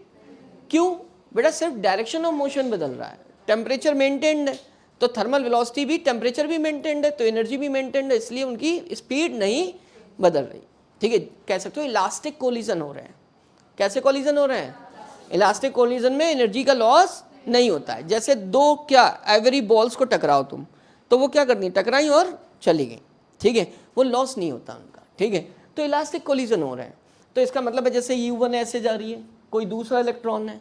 क्यों बेटा, सिर्फ डायरेक्शन ऑफ मोशन बदल रहा है, टेम्परेचर मेंटेन्ड है, तो थर्मल वेलोसिटी भी, टेम्परेचर भी मेंटेन्ड है, तो एनर्जी भी मेंटेन्ड है, इसलिए उनकी स्पीड नहीं बदल रही। ठीक है, कह सकते हो इलास्टिक कोलिजन हो रहे हैं। कैसे कोलिजन हो रहे हैं, इलास्टिक कोलिजन में एनर्जी का लॉस नहीं होता है। जैसे दो क्या एवरी बॉल्स को टकराओ तुम, तो वो क्या करती, टकराई और चली गई। ठीक है, वो लॉस नहीं होता उनका। ठीक है, तो इलास्टिक कोलिजन हो रहे हैं। तो इसका मतलब है जैसे U1 ऐसे जा रही है, कोई दूसरा इलेक्ट्रॉन है,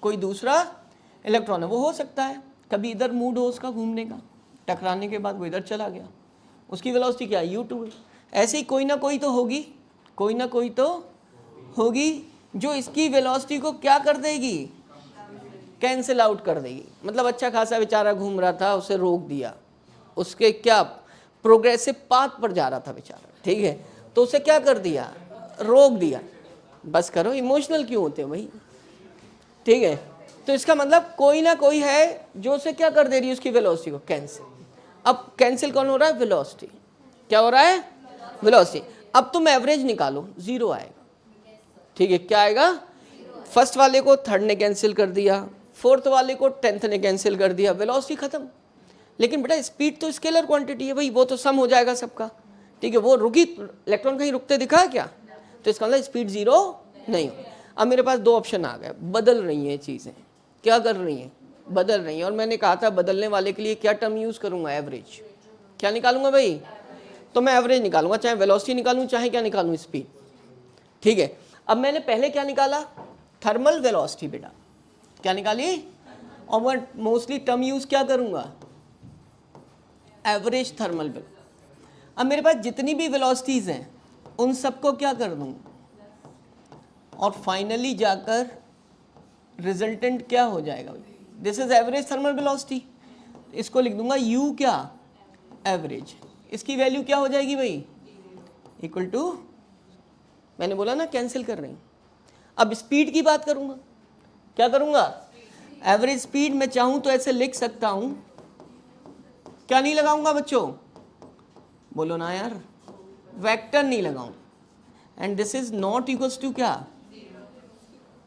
कोई दूसरा इलेक्ट्रॉन है, वो हो सकता है कभी इधर मूड हो उसका घूमने का, टकराने के बाद वो इधर चला गया, उसकी वेलोसिटी क्या है, U2 है। ऐसे ही कोई ना कोई तो होगी, कोई ना कोई तो होगी जो इसकी वेलोसिटी को क्या कर देगी, कैंसिल आउट कर देगी। मतलब अच्छा खासा बेचारा घूम रहा था, उसे रोक दिया, उसके क्या प्रोग्रेसिव पाथ पर जा रहा था बेचारा। ठीक है, तो उसे क्या कर दिया, रोक दिया। बस करो, इमोशनल क्यों होते हो भाई। ठीक है, तो इसका मतलब कोई ना कोई है जो उसे क्या कर दे रही है, उसकी वेलोसिटी को कैंसिल। अब कैंसिल कौन हो रहा है, वेलोसिटी। क्या हो रहा है, वेलोसिटी। अब तुम एवरेज निकालो, 0 आएगा। ठीक है, क्या आएगा, फर्स्ट वाले को थर्ड ने कैंसिल कर दिया, फोर्थ वाले को 10th ने कैंसिल कर दिया, वेलोसिटी खत्म। लेकिन बेटा स्पीड तो स्केलर क्वांटिटी है भाई, वो तो सम हो जाएगा सबका। ठीक है, वो रुकी, इलेक्ट्रॉन कहीं रुकते दिखा है क्या, तो इसका मतलब स्पीड 0 नहीं हो। अब मेरे पास 2 ऑप्शन आ गए, बदल रही हैं चीज़ें, क्या कर रही हैं, बदल रही हैं। और मैंने कहा था बदलने वाले के लिए क्या टर्म यूज़ करूँगा, एवरेज। क्या निकालूंगा भाई, तो मैं एवरेज निकालूंगा, चाहे वेलोसिटी निकालूँ चाहे क्या निकालूँ, स्पीड। ठीक है, अब मैंने पहले क्या निकाला, थर्मल वेलोसिटी बेटा, क्या निकाली, और मैं मोस्टली टर्म यूज़ क्या करूँगा, एवरेज थर्मल वेलोसिटी। अब मेरे पास जितनी भी वेलोसिटीज़ हैं उन सबको क्या कर दूँ, और फाइनली जाकर रिजल्टेंट क्या हो जाएगा, this is average thermal velocity. इसको लिख दूंगा U क्या, एवरेज। इसकी वैल्यू क्या हो जाएगी भाई, इक्वल टू, मैंने बोला ना कैंसिल कर रही। अब स्पीड की बात करूंगा, क्या करूंगा, एवरेज स्पीड। मैं चाहूं तो ऐसे लिख सकता हूं, क्या नहीं लगाऊंगा बच्चों, बोलो ना यार, वेक्टर नहीं लगाऊं। And this is not equals to क्या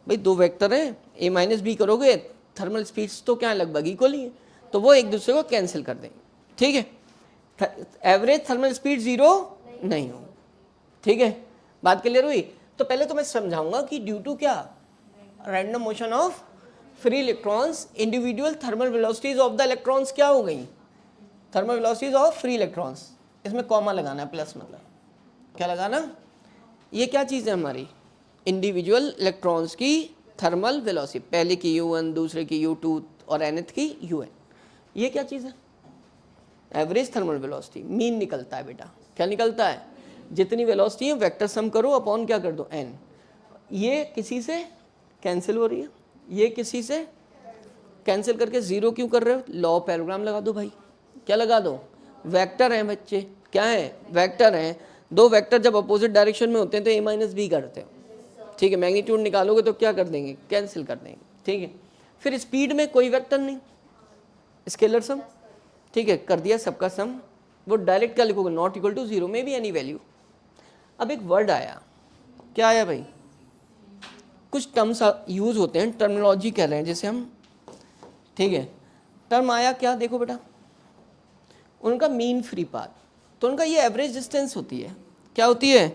भाई, 2 वेक्टर है, A माइनस बी करोगे, थर्मल स्पीड्स तो क्या लगभग इक्वल ही है, तो वो एक दूसरे को कैंसिल कर देंगे। ठीक है, एवरेज थर्मल स्पीड 0 नहीं हो। ठीक है, बात क्लियर हुई। तो पहले तो मैं समझाऊंगा कि ड्यू टू क्या, random motion of free electrons, individual thermal velocities of the electrons क्या हो गई, thermal velocities of free electrons. इसमें कॉमा लगाना है, प्लस मतलब क्या लगाना, ये क्या चीज़ है हमारी, इंडिविजुअल इलेक्ट्रॉन्स की थर्मल वेलोसिटी, पहले की U1, दूसरे की U2 और nth की UN। ये क्या चीज़ है, एवरेज थर्मल वेलोसिटी। मीन निकलता है बेटा, क्या निकलता है, जितनी वेलोसिटी है वेक्टर सम करो अपॉन क्या कर दो, n। ये किसी से कैंसिल हो रही है, ये किसी से कैंसिल करके 0 क्यों कर रहे हो, लॉ पैराग्राम लगा दो भाई। क्या लगा दो, वेक्टर हैं बच्चे, क्या है, वेक्टर हैं। 2 वेक्टर जब अपोजिट डायरेक्शन में होते हैं तो A माइनस बी करते हो। ठीक है, मैग्नीट्यूड निकालोगे तो क्या कर देंगे, कैंसिल कर देंगे। ठीक है, फिर स्पीड में कोई वेक्टर नहीं, स्केलर सम। ठीक है, कर दिया सबका सम, वो डायरेक्ट क्या लिखोगे, नॉट इक्वल टू 0 में भी एनी वैल्यू। अब एक वर्ड आया, क्या आया भाई, कुछ टर्म्स यूज होते हैं, टर्मिनोलॉजी कह रहे हैं जैसे हम। ठीक है, टर्म आया क्या, देखो बेटा, उनका मीन फ्री पाथ, तो उनका ये एवरेज डिस्टेंस होती है, क्या होती है,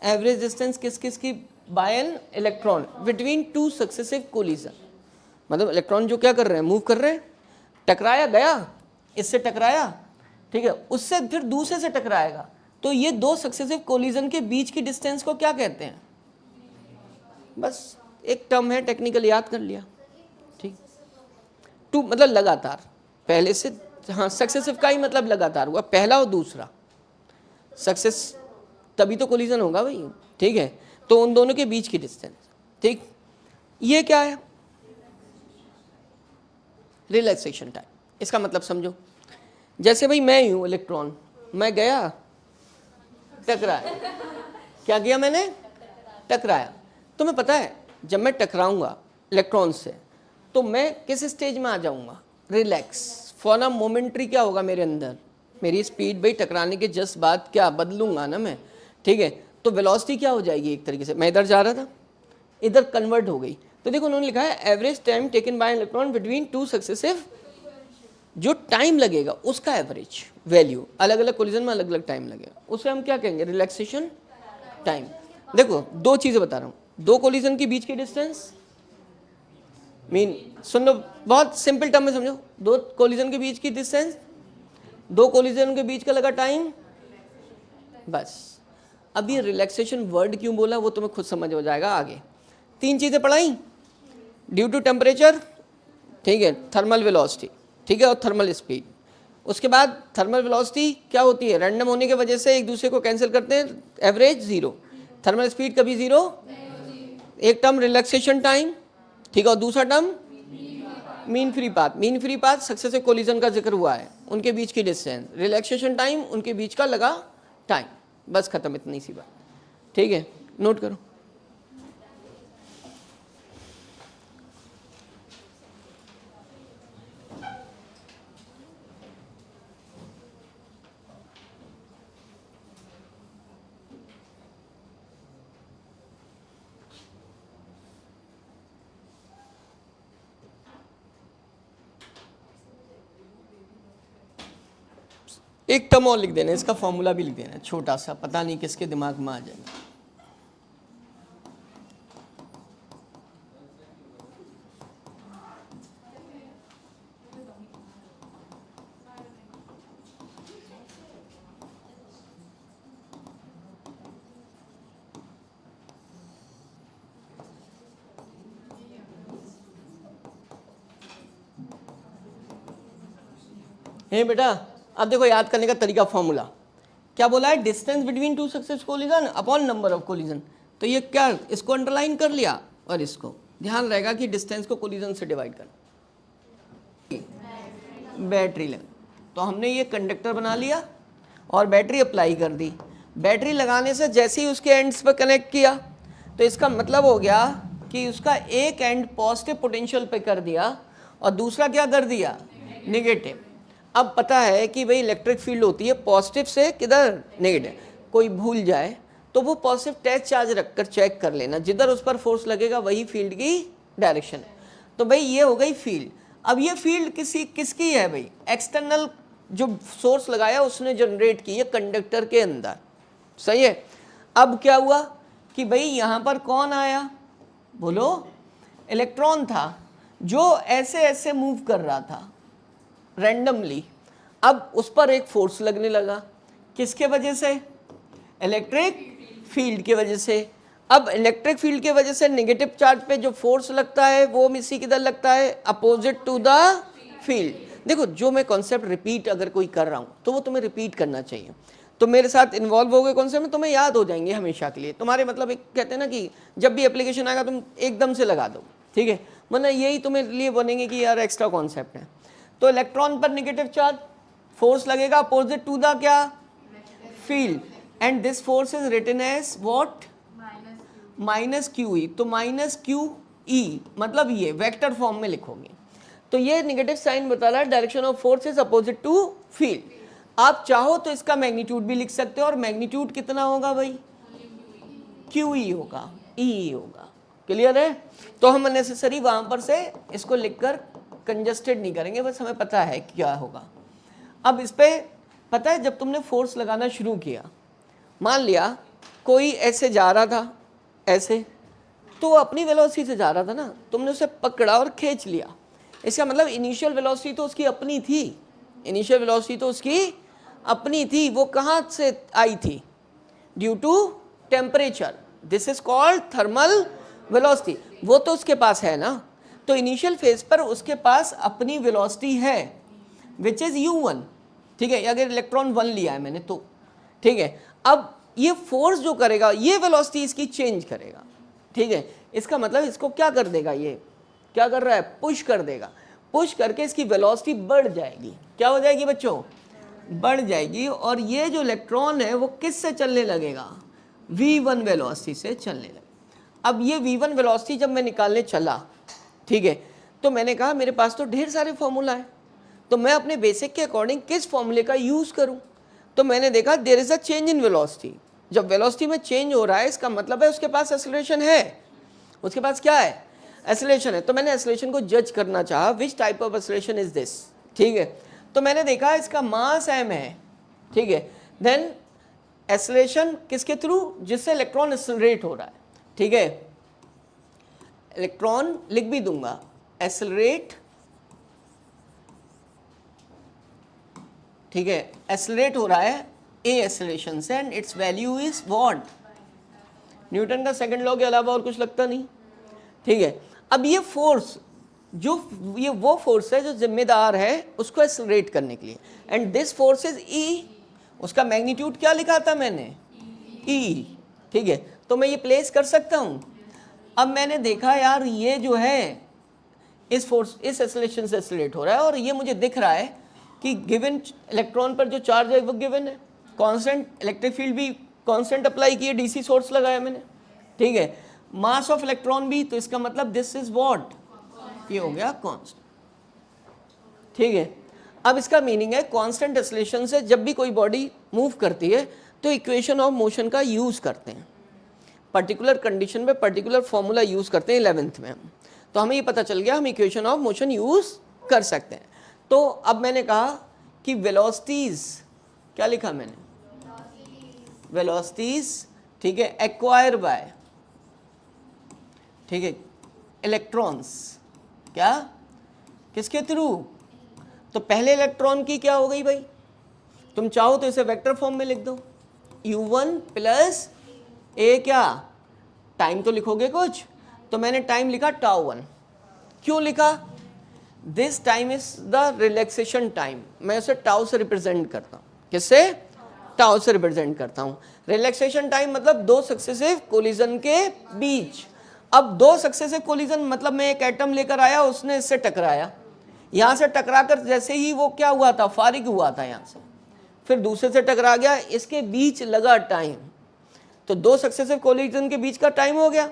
एवरेज डिस्टेंस किस किस की, by N electron between 2 successive collision. मतलब इलेक्ट्रॉन जो क्या कर रहे हैं, मूव कर रहे हैं, टकराया गया, इससे टकराया, ठीक है, उससे फिर दूसरे से टकराएगा, तो ये दो सक्सेसिव कोलिजन के बीच की डिस्टेंस को क्या कहते हैं? बस एक टर्म है, टेक्निकल याद कर लिया, ठीक। टू मतलब लगातार, पहले से, हाँ सक्सेसिव का ही मतलब लगातार हुआ, पहला और दूसरा सक्सेस, तभी तो कोलिजन होगा भाई, ठीक है। तो उन दोनों के बीच की डिस्टेंस, ठीक। ये क्या है? Relaxation time. इसका मतलब समझो, जैसे भाई मैं हूँ इलेक्ट्रॉन, मैं गया, टकराया, क्या किया मैंने? टकराया। तुम्हें पता है जब मैं टकराऊंगा इलेक्ट्रॉन से तो मैं किस स्टेज में आ जाऊंगा? रिलैक्स। फॉर अ मोमेंट्री क्या होगा मेरे अंदर, मेरी स्पीड भाई टकराने के जस्ट बाद क्या बदलूंगा ना मैं, ठीक है। तो वेलोसिटी क्या हो जाएगी, एक तरीके से मैं इधर जा रहा था, इधर कन्वर्ट हो गई। तो देखो उन्होंने लिखा है average time taken by electron between two successive, जो टाइम लगेगा उसका एवरेज वैल्यू, अलग अलग कोलिजन में अलग अलग टाइम लगेगा, उसे हम क्या कहेंगे? Relaxation time. देखो दो चीजें बता रहा हूँ, दो कोलिजन के बीच की डिस्टेंस, मीन सुन लो, बहुत सिंपल टर्म में समझो, दो कोलिजन के बीच की डिस्टेंस, दो कोलिजन के बीच का लगा टाइम, बस। अब ये रिलैक्सेशन वर्ड क्यों बोला वो तुम्हें खुद समझ हो जाएगा आगे। तीन चीजें पढ़ाई, ड्यू टू टेम्परेचर, ठीक है, थर्मल वेलोसिटी, ठीक है, और थर्मल स्पीड। उसके बाद थर्मल वेलोसिटी क्या होती है? रैंडम होने की वजह से एक दूसरे को कैंसिल करते हैं, एवरेज जीरो। थर्मल स्पीड कभी जीरो। एक टर्म रिलैक्सेशन टाइम, ठीक है, और दूसरा term mean free path. Mean free path successive collision का जिक्र हुआ है, उनके बीच की डिस्टेंस, रिलैक्सेशन टाइम उनके बीच का लगा टाइम, बस खत्म, इतनी सी बात, ठीक है, नोट करो। एक टर्म और लिख देना, इसका फॉर्मूला भी लिख देना, छोटा सा, पता नहीं किसके दिमाग में आ जाएगा। हे बेटा, अब देखो याद करने का तरीका, फॉर्मूला क्या बोला है? Distance between two successive collision upon number of collision. तो ये क्या, इसको अंडरलाइन कर लिया, और इसको ध्यान रहेगा कि डिस्टेंस को कोलिजन से डिवाइड करना। बैटरी लेवल, तो हमने ये कंडक्टर बना लिया और बैटरी अप्लाई कर दी। बैटरी लगाने से जैसे ही उसके एंड्स पर कनेक्ट किया, तो इसका मतलब हो गया कि उसका एक एंड पॉजिटिव पोटेंशियल पे कर दिया और दूसरा क्या कर दिया? नेगेटिव। अब पता है कि भाई इलेक्ट्रिक फील्ड होती है पॉजिटिव से किधर? नेगेटिव। कोई भूल जाए तो वो पॉजिटिव टेस्ट चार्ज रखकर चेक कर लेना, जिधर उस पर फोर्स लगेगा वही फील्ड की डायरेक्शन है। तो भाई ये हो गई फील्ड। अब ये फील्ड किसकी है भाई? एक्सटर्नल जो सोर्स लगाया उसने जनरेट की है कंडक्टर के अंदर, सही है। अब क्या हुआ कि भाई यहाँ पर कौन आया? बोलो, इलेक्ट्रॉन था जो ऐसे ऐसे मूव कर रहा था रैंडमली। अब उस पर एक फोर्स लगने लगा, किसके वजह से? इलेक्ट्रिक फील्ड की वजह से। अब इलेक्ट्रिक फील्ड की वजह से नेगेटिव चार्ज पे जो फोर्स लगता है वो इसी किधर लगता है? Opposite to the field. देखो जो मैं कॉन्सेप्ट रिपीट अगर कोई कर रहा हूँ तो वो तुम्हें रिपीट करना चाहिए, तो मेरे साथ इन्वॉल्व हो गए कॉन्सेप्ट में, तुम्हें याद हो जाएंगे हमेशा के लिए तुम्हारे। मतलब एक कहते हैं ना कि जब भी एप्लीकेशन आएगा तुम एकदम से लगा दो, ठीक है, वरना यही तुम्हें लिए बनेंगे कि यार एक्स्ट्रा कॉन्सेप्ट है। तो इलेक्ट्रॉन पर नेगेटिव चार्ज, फोर्स लगेगा अपोजिट टू द क्या? Field, and this force is written as what? Minus Q E. तो माइनस क्यू ई मतलब ये वेक्टर फॉर्म में लिखोगे, तो ये नेगेटिव साइन बता रहा है direction of force is opposite to field. आप चाहो तो इसका मैग्नीट्यूड भी लिख सकते हो, और मैग्नीट्यूड कितना होगा भाई? क्यू ई होगा, ई होगा। क्लियर है? तो हम अननेसेसरी वहां पर से इसको लिखकर कंजस्टेड नहीं करेंगे, बस हमें पता है क्या होगा। अब इस पे पता है, जब तुमने फोर्स लगाना शुरू किया, मान लिया कोई ऐसे जा रहा था ऐसे, तो वो अपनी वेलोसिटी से जा रहा था ना, तुमने उसे पकड़ा और खींच लिया, इसका मतलब इनिशियल वेलोसिटी तो उसकी अपनी थी, इनिशियल वेलोसिटी तो उसकी अपनी थी। वो कहाँ से आई थी? Due to temperature, this is called thermal velocity. वो तो उसके पास है ना, तो इनिशियल फेज पर उसके पास अपनी वेलोसिटी है विच इज u1, ठीक है। अगर इलेक्ट्रॉन 1 लिया है मैंने तो, ठीक है। अब ये फोर्स जो करेगा ये वेलोसिटी इसकी चेंज करेगा, ठीक है। इसका मतलब इसको क्या कर देगा, ये क्या कर रहा है, पुश कर देगा, पुश करके इसकी वेलोसिटी बढ़ जाएगी। क्या हो जाएगी बच्चों? बढ़ जाएगी। और ये जो इलेक्ट्रॉन है वो किस से चलने लगेगा? v1 वेलोसिटी से चलने लगेगा। अब ये v1 वेलोसिटी जब मैं निकालने चला, ठीक है, तो मैंने कहा मेरे पास तो ढेर सारे फॉर्मूला है, तो मैं अपने बेसिक के अकॉर्डिंग किस फॉर्मूले का यूज करूं? तो मैंने देखा there is a change in velocity. जब वेलोसिटी में चेंज हो रहा है इसका मतलब है उसके पास एक्सेलरेशन है, उसके पास क्या है? एक्सेलरेशन है। तो मैंने एक्सेलरेशन को जज करना चाहा, which type of acceleration is this, ठीक है। तो मैंने देखा इसका मास m है, ठीक है। देन एक्सेलरेशन किसके थ्रू? जिससे इलेक्ट्रॉन एक्सेलरेट हो रहा है, ठीक है। इलेक्ट्रॉन लिख भी दूंगा, एक्सेलरेट, ठीक है, एक्सेलरेट हो रहा है ए एक्सेलरेशन से, and it's value is what? Newton का सेकंड लॉ के अलावा और कुछ लगता नहीं, ठीक है। अब ये फोर्स जो ये वो फोर्स है जो जिम्मेदार है उसको एक्सेलरेट करने के लिए, एंड दिस फोर्स इज ई। उसका मैग्नीट्यूड क्या लिखा था मैंने? ई, ठीक है। तो मैं ये प्लेस कर सकता हूँ। अब मैंने देखा यार ये जो है इस फोर्स, इस एक्सेलरेशन से एक्सेलरेट हो रहा है, और ये मुझे दिख रहा है कि गिवन इलेक्ट्रॉन पर जो चार्ज है वो गिवन है, कांस्टेंट इलेक्ट्रिक फील्ड भी कांस्टेंट अप्लाई किए, डीसी सोर्स लगाया मैंने, ठीक है। मास ऑफ इलेक्ट्रॉन भी, तो इसका मतलब दिस इज व्हाट? ये हो गया कांस्टेंट, ठीक है। अब इसका मीनिंग है कांस्टेंट एक्सेलरेशन से जब भी कोई बॉडी मूव करती है तो इक्वेशन ऑफ मोशन का यूज करते हैं, पर्टिकुलर कंडीशन में पर्टिकुलर फॉर्मूला यूज करते हैं 11th में हम। तो हमें ये पता चल गया हम इक्वेशन ऑफ मोशन यूज कर सकते हैं। तो अब मैंने कहा कि वेलोसिटीज, क्या लिखा मैंने? वेलोसिटीज, ठीक है, एक्वायर बाय, ठीक है, इलेक्ट्रॉन्स, क्या, किसके थ्रू? तो पहले इलेक्ट्रॉन की क्या हो गई भाई? तुम चाहो तो इसे वेक्टर फॉर्म में लिख दो, u1 प्लस ए, क्या टाइम तो लिखोगे कुछ, तो मैंने टाइम लिखा τ1। क्यों लिखा? This time is the relaxation time, मैं उसे टाउ से रिप्रेजेंट करता हूँ। किससे? टाउ से रिप्रेजेंट करता हूँ। रिलैक्सेशन टाइम मतलब दो सक्सेसिव कोलिजन के बीच। अब दो सक्सेसिव कोलिजन मतलब मैं एक एटम लेकर आया, उसने इससे टकराया, यहाँ से टकराकर जैसे ही वो क्या हुआ था, फारिग हुआ था यहाँ से, फिर दूसरे से टकरा गया, इसके बीच लगा टाइम, तो दो सक्सेसिव कोलिजन के बीच का टाइम हो गया,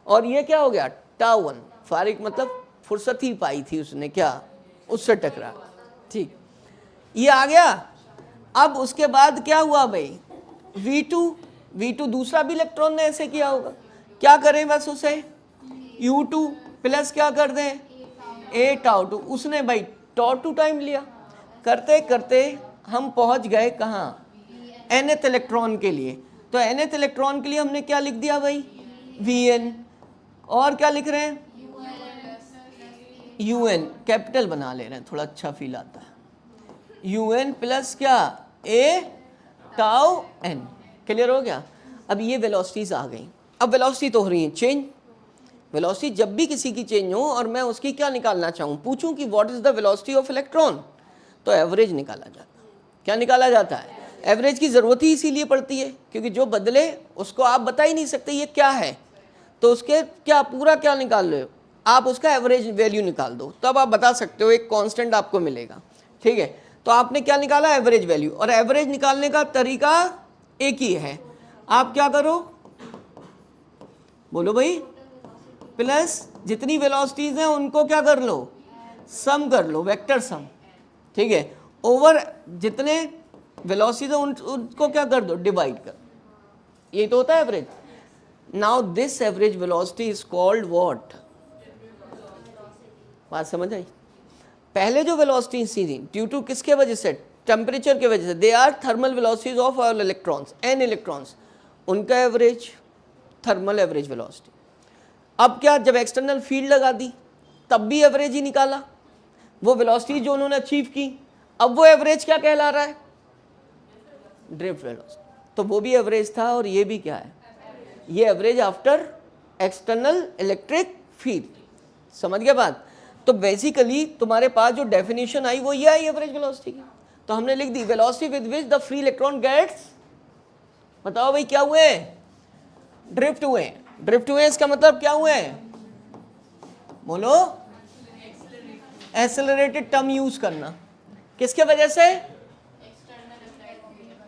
और ये क्या हो गया? τ1। फारिग मतलब फुर्सत ही पाई थी उसने, क्या, उससे टकरा, ठीक, ये आ गया। अब उसके बाद क्या हुआ भाई? v2 दूसरा भी इलेक्ट्रॉन ने ऐसे किया होगा, क्या करें बस उसे u2 प्लस क्या कर दें? ए τ2। उसने भाई τ2 टाइम लिया, करते करते हम पहुंच गए कहाँ? nth इलेक्ट्रॉन के लिए। तो nth इलेक्ट्रॉन के लिए हमने क्या लिख दिया भाई? vn, और क्या लिख रहे हैं? un, कैपिटल बना ले रहे हैं, थोड़ा अच्छा फील आता है। un प्लस क्या? a टाउ n, क्लियर हो गया? अब ये वेलोसिटीज आ गई। अब वेलोसिटी तो हो रही है चेंज, वेलोसिटी जब भी किसी की चेंज हो और मैं उसकी क्या निकालना चाहूँ, पूछूं कि what is the velocity of electron, तो एवरेज निकाला जाता है। क्या निकाला जाता है? एवरेज की ज़रूरत ही इसीलिए पड़ती है क्योंकि जो बदले उसको आप बता ही नहीं सकते ये क्या है, तो उसके क्या पूरा क्या निकाल रहे हो आप, उसका एवरेज वैल्यू निकाल दो, तब आप बता सकते हो, एक कांस्टेंट आपको मिलेगा, ठीक है। तो आपने क्या निकाला? Average value. और एवरेज निकालने का तरीका एक ही है, आप क्या करो, बोलो भाई, प्लस जितनी वेलोसिटीज हैं उनको क्या कर लो? सम कर लो, वेक्टर सम, ठीक है, ओवर जितने वेलोसिटीज उनको क्या कर दो? डिवाइड कर, ये तो होता है average. Now this average velocity is called what? बात समझ आई? पहले जो वेलोसिटी थी ड्यू टू किसके वजह से? टेम्परेचर के वजह से, they are thermal velocities of all electrons, N electrons, उनका एवरेज थर्मल एवरेज वेलोसिटी। अब क्या, जब एक्सटर्नल फील्ड लगा दी तब भी एवरेज ही निकाला, वो वेलोसिटी जो उन्होंने अचीव की, अब वो एवरेज क्या कहला रहा है, ड्रिफ्ट वेलोसिटी। तो वो भी एवरेज था और ये भी क्या है, ये average after external electric field. समझ गया बात। तो बेसिकली तुम्हारे पास जो डेफिनेशन आई वो ये आई एवरेज वेलोसिटी की। तो हमने लिख दी velocity with which the free electron gets, बताओ भाई क्या हुए, ड्रिफ्ट हुए। ड्रिफ्ट हुए इसका मतलब क्या हुए, बोलो, एक्सेलरेटेड टर्म यूज करना, किसके वजह से,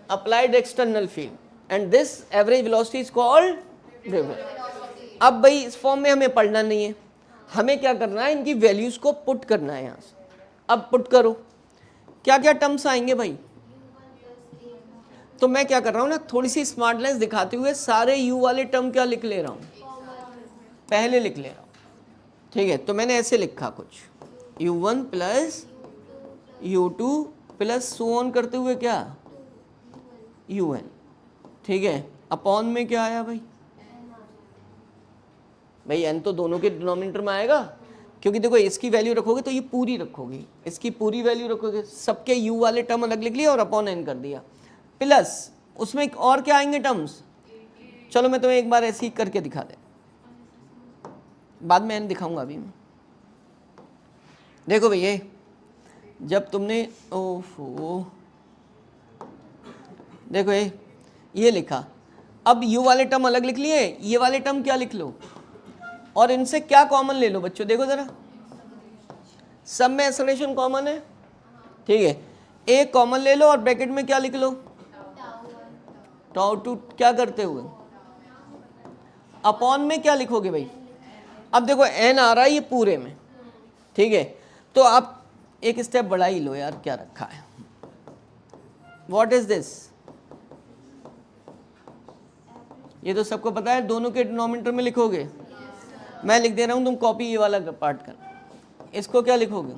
applied external field, and this average velocity is called drift. अब भाई इस फॉर्म में हमें पढ़ना नहीं है, हमें क्या करना है, इनकी वैल्यूज को पुट करना है यहाँ से। अब पुट करो, क्या क्या टर्म्स आएंगे भाई। तो मैं क्या कर रहा हूँ ना, थोड़ी सी स्मार्टनेस दिखाते हुए सारे u वाले टर्म क्या लिख ले रहा हूँ, पहले लिख ले रहा हूँ। ठीक है, तो मैंने ऐसे लिखा कुछ u1 plus u2 plus so on करते हुए क्या un। ठीक है, अपॉन में क्या आया भाई, भाई n तो दोनों के डिनोमिनेटर में आएगा, क्योंकि देखो इसकी वैल्यू रखोगे तो ये पूरी रखोगे, इसकी पूरी वैल्यू रखोगे, सबके u वाले टर्म अलग लिख लिया और अपॉन n कर दिया, प्लस उसमें एक और क्या आएंगे टर्म्स। चलो मैं तुम्हें एक बार ऐसे ही करके दिखा दे, बाद में n दिखाऊंगा अभी मैं। देखो भैया, जब तुमने ओफो, देखो ये लिखा, अब u वाले टर्म अलग लिख लिए, ये वाले टर्म क्या लिख लो, और इनसे क्या कॉमन ले लो बच्चों, देखो जरा, सब में एक्सेलरेशन कॉमन है, ठीक है, एक कॉमन ले लो और ब्रैकेट में क्या लिख लो, टाउ टू क्या करते हुए, अपॉन में क्या लिखोगे भाई। अब देखो n आ रहा है ये पूरे में, ठीक है, तो आप एक स्टेप बढ़ा ही लो यार, क्या रखा है, व्हाट इज दिस, ये तो सबको पता है, दोनों के डिनोमिनेटर में लिखोगे, मैं लिख दे रहा हूं, तुम कॉपी ये वाला पार्ट कर, इसको क्या लिखोगे,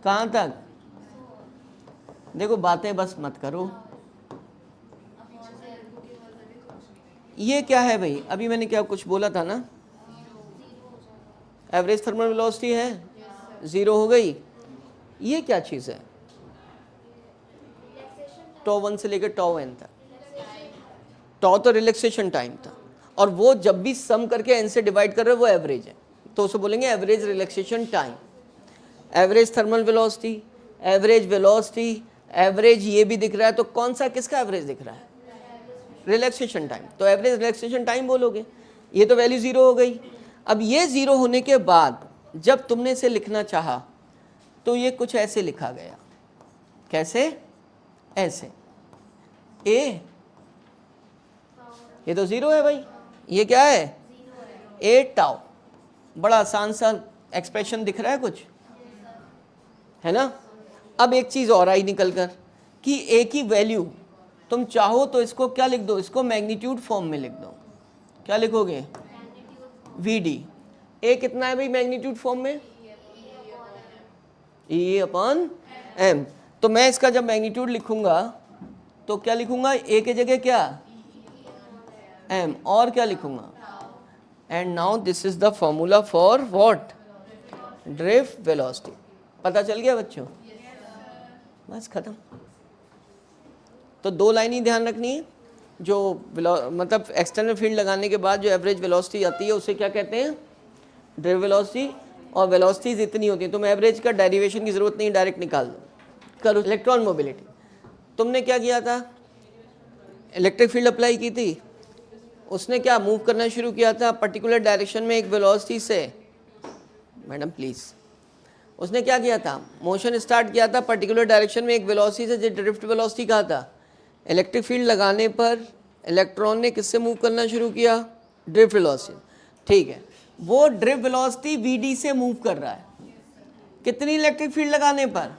कहां तक, देखो बातें बस मत करो, ये क्या है भाई, अभी मैंने क्या कुछ बोला था ना, एवरेज थर्मल वेलोसिटी है, जीरो हो गई, ये क्या चीज है, टॉ 1 से लेकर टॉ n तक, टॉ तो रिलैक्सेशन टाइम था, और वो जब भी सम करके n से डिवाइड कर रहे हो वो एवरेज है, तो उसे बोलेंगे average relaxation time. Average thermal velocity, average velocity, average ये भी दिख रहा है, तो कौन सा किसका एवरेज दिख रहा है, रिलैक्सेशन टाइम, तो एवरेज रिलैक्सेशन टाइम बोलोगे। ये तो वैल्यू जीरो हो गई। अब ये जीरो होने के बाद जब तुमने इसे लिखना चाहा तो ये कुछ ऐसे लिखा गया, कैसे, ऐसे, ये तो जीरो है भाई, ये क्या है, ए टाउ, बड़ा आसान सा एक्सप्रेशन दिख रहा है कुछ, है ना। अब एक चीज और आई निकल कर कि ए की वैल्यू तुम चाहो तो इसको क्या लिख दो, इसको मैग्नीट्यूड फॉर्म में लिख दो, क्या लिखोगे, वी डी। ए कितना है भाई मैग्नीट्यूड फॉर्म में, ई अपॉन एम। तो मैं इसका जब मैग्नीट्यूड लिखूंगा तो क्या लिखूंगा, ए के जगह क्या, एम, और क्या लिखूंगा, and now this is the formula for what, drift velocity. पता चल गया बच्चों, बस खत्म। तो दो लाइन ही ध्यान रखनी है, जो मतलब एक्सटर्नल फील्ड लगाने के बाद जो एवरेज वेलोसिटी आती है उसे क्या कहते हैं, ड्रिफ्ट वेलोसिटी, और वेलोसिटीज इतनी होती है, तुम एवरेज का डेरिवेशन की जरूरत नहीं, डायरेक्ट निकाल दो। करो इलेक्ट्रॉन मोबिलिटी, तुमने क्या किया था, इलेक्ट्रिक फील्ड अप्लाई की थी, उसने क्या मूव करना शुरू किया था पर्टिकुलर डायरेक्शन में एक वेलोसिटी से, मैडम प्लीज, उसने क्या किया था, मोशन स्टार्ट किया था पर्टिकुलर डायरेक्शन में एक वेलोसिटी से, जो ड्रिफ्ट वेलोसिटी कहा था। इलेक्ट्रिक फील्ड लगाने पर इलेक्ट्रॉन ने किससे मूव करना शुरू किया, ड्रिफ्ट वेलोसिटी, ठीक है, वो ड्रिफ्ट वेलोसिटी वीडी से मूव कर रहा है, कितनी इलेक्ट्रिक फील्ड लगाने पर,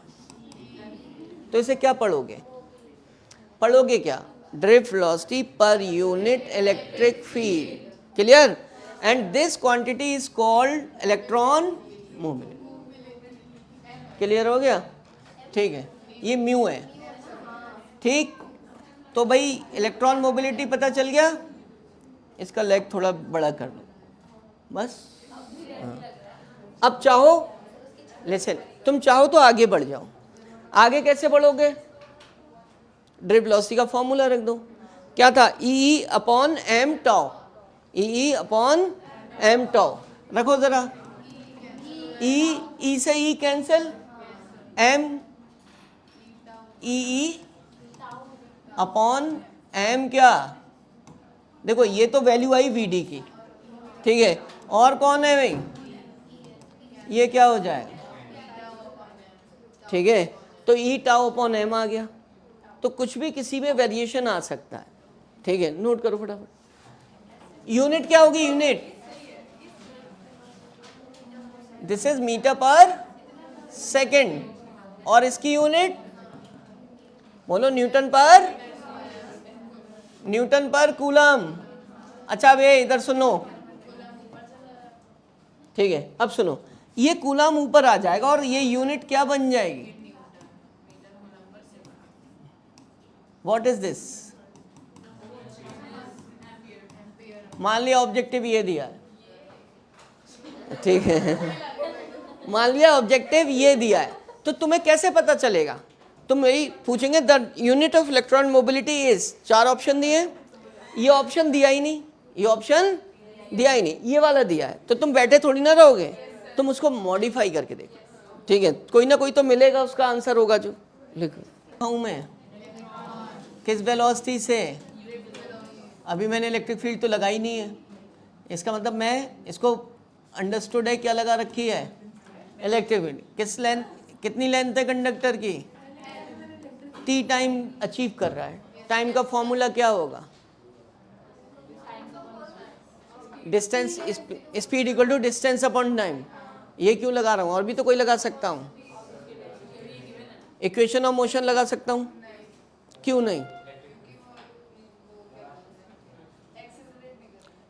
तो इसे क्या पढ़ोगे, पढ़ोगे क्या, drift velocity per unit electric field, clear, and this quantity is called electron mobility. Clear हो गया, ठीक है, ये म्यू है, ठीक। तो भाई इलेक्ट्रॉन मोबिलिटी पता चल गया, इसका लेग थोड़ा बड़ा कर दो बस। हाँ। अब चाहो लिसन, तुम चाहो तो आगे बढ़ जाओ। आगे कैसे बढ़ोगे? ड्रिफ्ट वेलोसिटी का फॉर्मूला रख दो। क्या था? E upon M tau, E upon M tau. रखो जरा, ई से E cancel, M E upon M, क्या देखो ये तो वैल्यू आई वी डी की, ठीक है। और कौन है भाई? ये क्या हो जाएगा? ठीक है, तो ई टाउ अपॉन एम आ गया। तो कुछ भी किसी में वेरिएशन आ सकता है, ठीक है। नोट करो फटाफट। यूनिट क्या होगी? यूनिट, दिस इज मीटर पर सेकेंड, और इसकी यूनिट बोलो न्यूटन पर कूलम। अच्छा भैया इधर सुनो, ठीक है। अब सुनो, ये कूलम ऊपर आ जाएगा और ये यूनिट क्या बन जाएगी? What is this? मान लिया ऑब्जेक्टिव ये दिया है, ठीक है। मान लिया ऑब्जेक्टिव ये दिया है, तो तुम्हें कैसे पता चलेगा? तुम यही पूछेंगे the unit of electron mobility is, 4 option दिए, ये ऑप्शन दिया ही नहीं, ये ऑप्शन दिया ही नहीं, ये वाला दिया है। तो तुम बैठे थोड़ी ना रहोगे, तुम उसको मॉडिफाई करके देखो, ठीक है। कोई ना कोई तो मिलेगा, उसका आंसर होगा जो लिखो। हूँ मैं किस वेलोसिटी से? अभी मैंने इलेक्ट्रिक फील्ड तो लगाई नहीं है, इसका मतलब मैं इसको अंडरस्टूड है क्या लगा रखी है? Electric field. किस लेंथ, कितनी लेंथ है कंडक्टर की? टी टाइम अचीव कर रहा है। टाइम का फॉर्मूला क्या होगा? Distance, speed equal to distance upon time. ये क्यों लगा रहा हूँ? और भी तो कोई लगा सकता हूँ, इक्वेशन ऑफ मोशन लगा सकता हूँ, क्यों नहीं?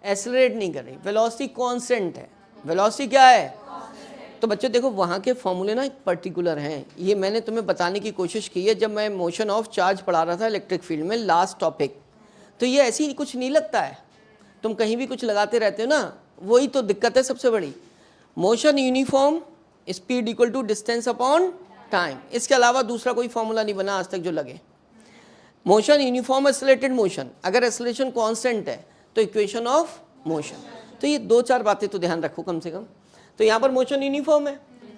एक्सेलरेट नहीं कर रही, वेलोसिटी कांस्टेंट है। वेलोसिटी क्या है? तो बच्चों देखो वहाँ के फॉर्मूले ना पर्टिकुलर हैं, ये मैंने तुम्हें बताने की कोशिश की है जब मैं मोशन ऑफ चार्ज पढ़ा रहा था इलेक्ट्रिक फील्ड में लास्ट टॉपिक। तो ये ऐसे ही कुछ नहीं लगता है, तुम कहीं भी कुछ लगाते रहते हो ना, वही तो दिक्कत है सबसे बड़ी। Motion uniform, speed equal to distance upon time, इसके अलावा दूसरा कोई फॉर्मूला नहीं बना आज तक जो लगे। मोशन यूनिफॉर्म एक्सेलरेटेड मोशन, अगर एक्सेलरेशन कांस्टेंट है तो इक्वेशन ऑफ मोशन। तो ये 2-4 बातें तो ध्यान रखो कम से कम। तो यहाँ पर मोशन यूनिफॉर्म है,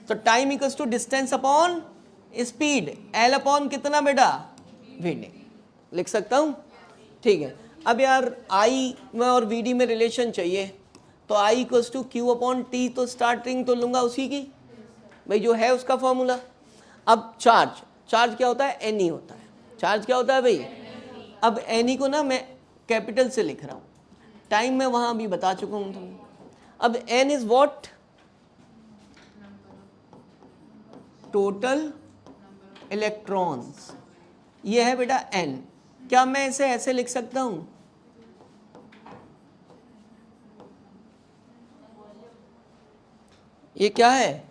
तो time equals to distance upon speed, L upon कितना बेटा? वी लिख सकता हूँ, ठीक है। अब यार आई में और वी डी में रिलेशन चाहिए, तो I equals to Q upon T, तो स्टार्टिंग तो लूँगा उसी की भाई जो है उसका फॉर्मूला। अब चार्ज, चार्ज क्या होता है? एन ई होता है। चार्ज क्या होता है भाई? अब एन ई को ना मैं कैपिटल से लिख रहा हूँ, टाइम में वहाँ अभी बता चुका हूँ तुम्हें। अब N is what? Total electrons, ये है बेटा एन। क्या मैं इसे ऐसे लिख सकता हूँ? ये क्या है?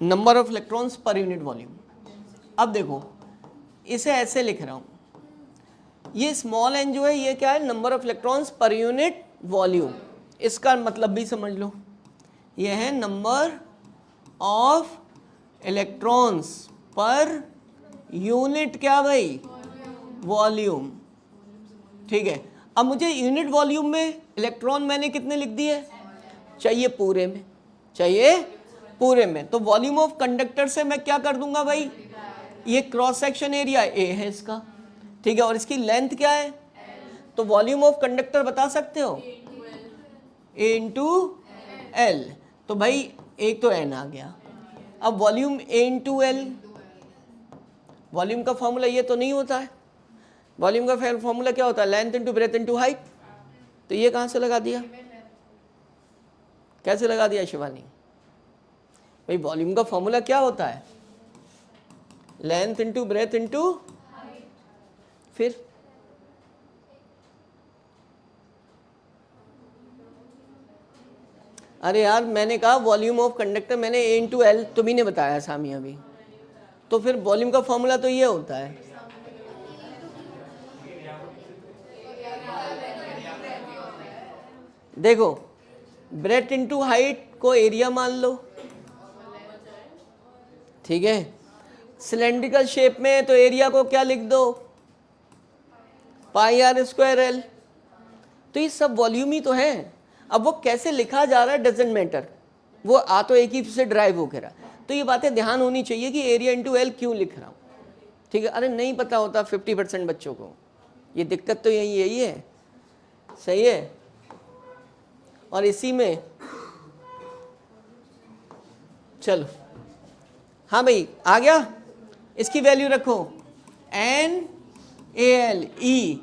Number of electrons per unit volume. अब देखो इसे ऐसे लिख रहा हूँ, ये स्मॉल एन जो है ये क्या है? Number of electrons per unit volume. इसका मतलब भी समझ लो, ये है number of electrons per unit क्या भाई? वॉल्यूम, ठीक है। अब मुझे यूनिट वॉल्यूम में इलेक्ट्रॉन मैंने कितने लिख दिए? चाहिए पूरे में, चाहिए पूरे में। तो वॉल्यूम ऑफ कंडक्टर से मैं क्या कर दूंगा भाई? ये क्रॉस सेक्शन एरिया ए है इसका, ठीक है, और इसकी लेंथ क्या है? तो वॉल्यूम ऑफ कंडक्टर बता सकते हो? ए इंटू एल। तो भाई एक तो एन आ गया। अब वॉल्यूम ए इंटू एल, वॉल्यूम का फॉर्मूला ये तो नहीं होता है, वॉल्यूम का फॉर्मूला क्या होता है? Length into breadth into height. तो ये कहाँ से लगा दिया? कैसे लगा दिया शिवानी? भाई वॉल्यूम का फॉर्मूला क्या होता है? लेंथ इंटू ब्रेथ इंटू, फिर अरे यार मैंने कहा वॉल्यूम ऑफ कंडक्टर, मैंने ए इंटू एल तुम्ही ने बताया सामी अभी, तो फिर वॉल्यूम का फॉर्मूला तो ये होता है। देखो ब्रेथ इंटू हाइट को एरिया मान लो, ठीक है। सिलेंड्रिकल शेप में है तो एरिया को क्या लिख दो, पाई आर स्क्वायर एल। तो ये सब वॉल्यूम ही तो है। अब वो कैसे लिखा जा रहा है डजेंट मैटर, वो आ तो एक ही से ड्राइव हो रहा। तो ये बातें ध्यान होनी चाहिए कि एरिया इंटू एल क्यों लिख रहा हूँ, ठीक है। अरे नहीं पता होता 50% बच्चों को, ये दिक्कत तो यही है, सही है। और इसी में चलो, हाँ भाई आ गया, इसकी वैल्यू रखो N A L E,